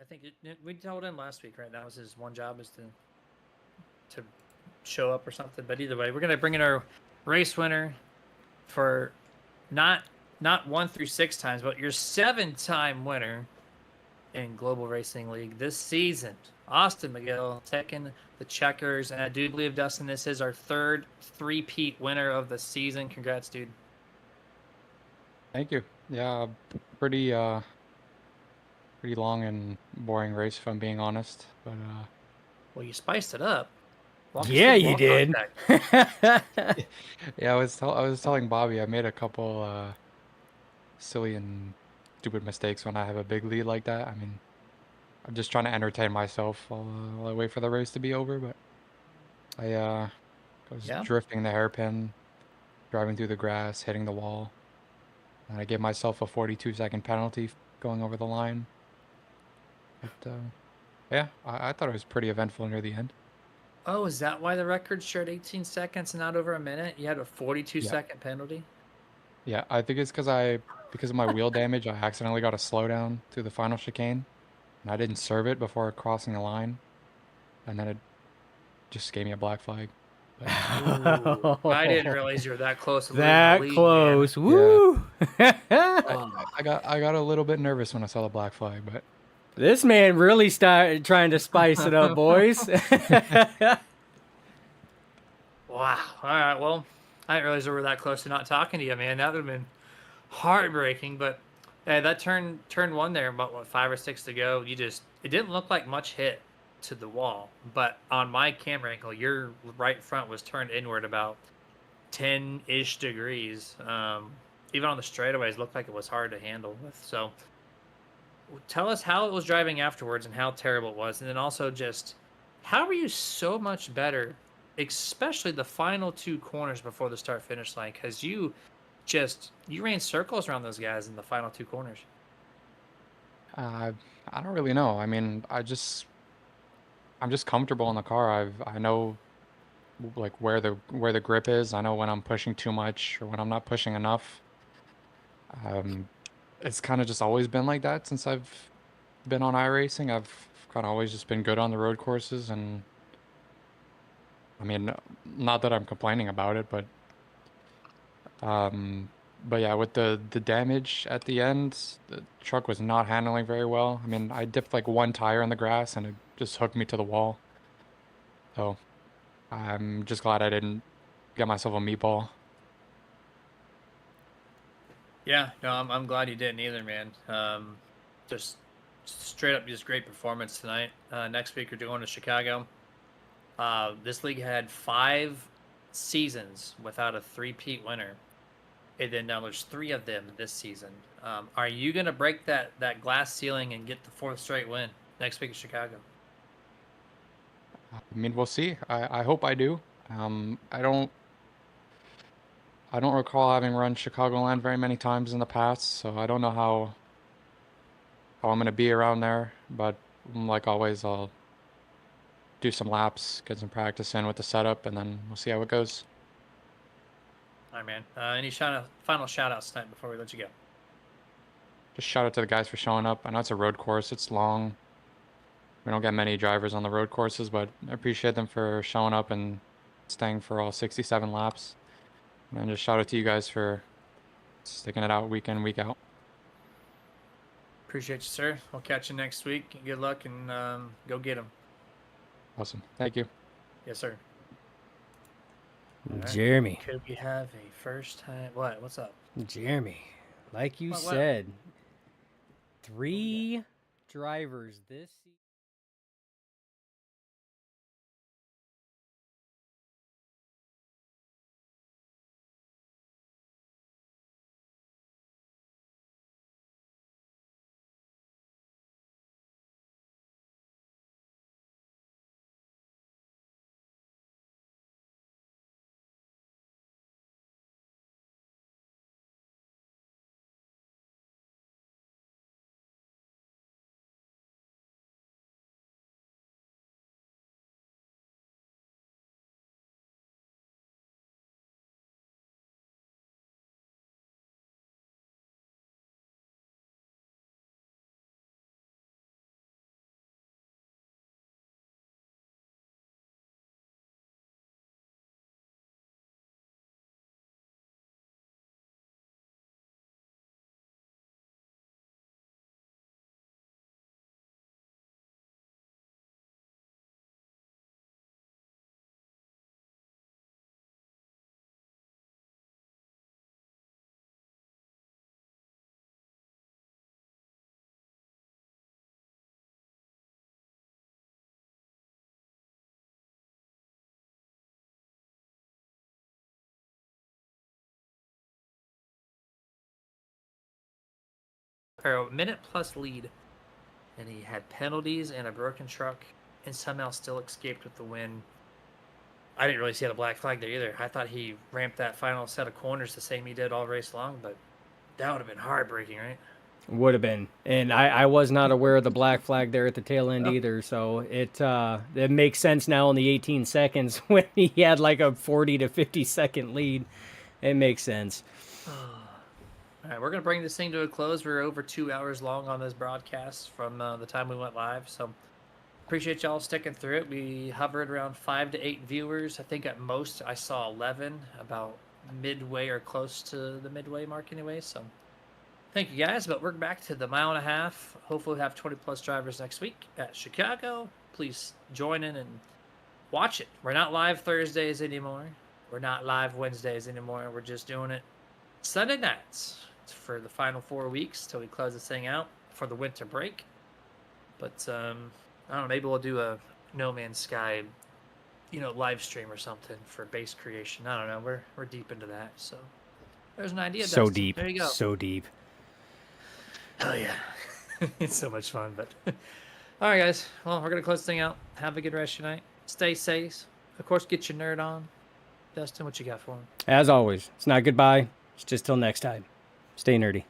I think we told him last week, right? That was his one job, is to show up or something. But either way, we're gonna bring in our race winner for not 1 through 6 times, but your 7-time winner in Global Racing League this season. Austin McGill taking the checkers, and I do believe, Dustin, this is our third three-peat winner of the season. Congrats, dude. Thank you. Yeah, pretty pretty long and boring race if I'm being honest. But Well, you spiced it up. Walk us Yeah, through the you walk-off did. deck. yeah, I was telling Bobby I made a couple silly and stupid mistakes when I have a big lead like that. I mean, I'm just trying to entertain myself while I wait for the race to be over. But I was Yeah. drifting the hairpin, driving through the grass, hitting the wall, and I gave myself a 42-second penalty going over the line. But yeah, I thought it was pretty eventful near the end. Oh, is that why the record showed 18 seconds and not over a minute? You had a 42-second penalty? Yeah, I think it's because of my wheel damage, I accidentally got a slowdown through the final chicane, and I didn't serve it before crossing the line, and then it just gave me a black flag. But Ooh, I didn't realize you were that close to losing the That lead, man. close. Woo! Oh, I got a little bit nervous when I saw the black flag, but This man really started trying to spice it up, boys. wow. All right. Well, I didn't realize we were that close to not talking to you, man. That would have been heartbreaking. But hey, that turn one there, about what, 5 or 6 to go. It didn't look like much hit to the wall, but on my camera angle, your right front was turned inward about 10-ish degrees. Even on the straightaways, looked like it was hard to handle with. So tell us how it was driving afterwards and how terrible it was, and then also just how were you so much better, especially the final 2 corners before the start finish line, because you ran circles around those guys in the final 2 corners. uh, I don't really know. I mean, I'm just comfortable in the car. I know like where the grip is. I know when I'm pushing too much or when I'm not pushing enough. Um, it's kind of just always been like that since I've been on iRacing. I've kind of always just been good on the road courses, and I mean, not that I'm complaining about it, um, but yeah, with the damage at the end, the truck was not handling very well. I mean, I dipped like one tire in the grass, and it just hooked me to the wall. So I'm just glad I didn't get myself a meatball. Yeah, no, I'm glad you didn't either, man. Just straight up, just great performance tonight. Next week, you're going to Chicago. This league had 5 seasons without a three-peat winner, and then now there's 3 of them this season. Are you gonna break that glass ceiling and get the 4th straight win next week in Chicago? I mean, we'll see. I hope I do. I don't recall having run Chicagoland very many times in the past, so I don't know how I'm gonna be around there. But like always, I'll do some laps, get some practice in with the setup, and then we'll see how it goes. All right, man. Any final shout outs tonight before we let you go? Just shout out to the guys for showing up. I know it's a road course, it's long. We don't get many drivers on the road courses, but I appreciate them for showing up and staying for all 67 laps. And just shout out to you guys for sticking it out week in, week out. Appreciate you, sir. We'll catch you next week. Good luck, and go get them. Awesome. Thank you. Yes, sir. All right. Jeremy, Could we have a first time? What? What's up? Jeremy, like you What? said, 3 drivers this season. or a minute plus lead, and he had penalties and a broken truck, and somehow still escaped with the win. I didn't really see the black flag there either. I thought he ramped that final set of corners the same he did all race long, but that would have been heartbreaking, right? Would have been, and I was not aware of the black flag there at the tail end either. So it makes sense now in the 18 seconds when he had like a 40 to 50-second lead. It makes sense. All right, we're going to bring this thing to a close. We're over 2 hours long on this broadcast from the time we went live. So appreciate y'all sticking through it. We hovered around 5 to 8 viewers. I think at most I saw 11, about midway or close to the midway mark anyway. So thank you guys. But we're back to the mile and a half. Hopefully we'll have 20 plus drivers next week at Chicago. Please join in and watch it. We're not live Thursdays anymore. We're not live Wednesdays anymore. We're just doing it Sunday nights for the final 4 weeks till we close this thing out for the winter break. But I don't know, maybe we'll do a No Man's Sky, live stream or something for base creation. I don't know. We're deep into that, so there's an idea. So Dustin. deep. There you go. So deep. Oh yeah, it's so much fun. But all right, guys. Well, we're gonna close this thing out. Have a good rest of your night. Stay safe. Of course, get your nerd on. Dustin, what you got for him? As always, it's not goodbye. It's just till next time. Stay nerdy.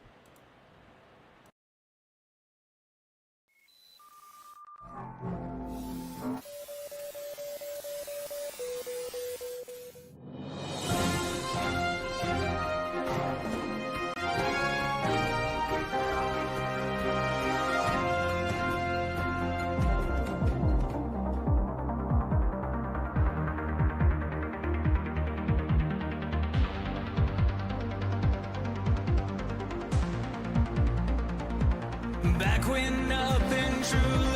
Back when nothing truly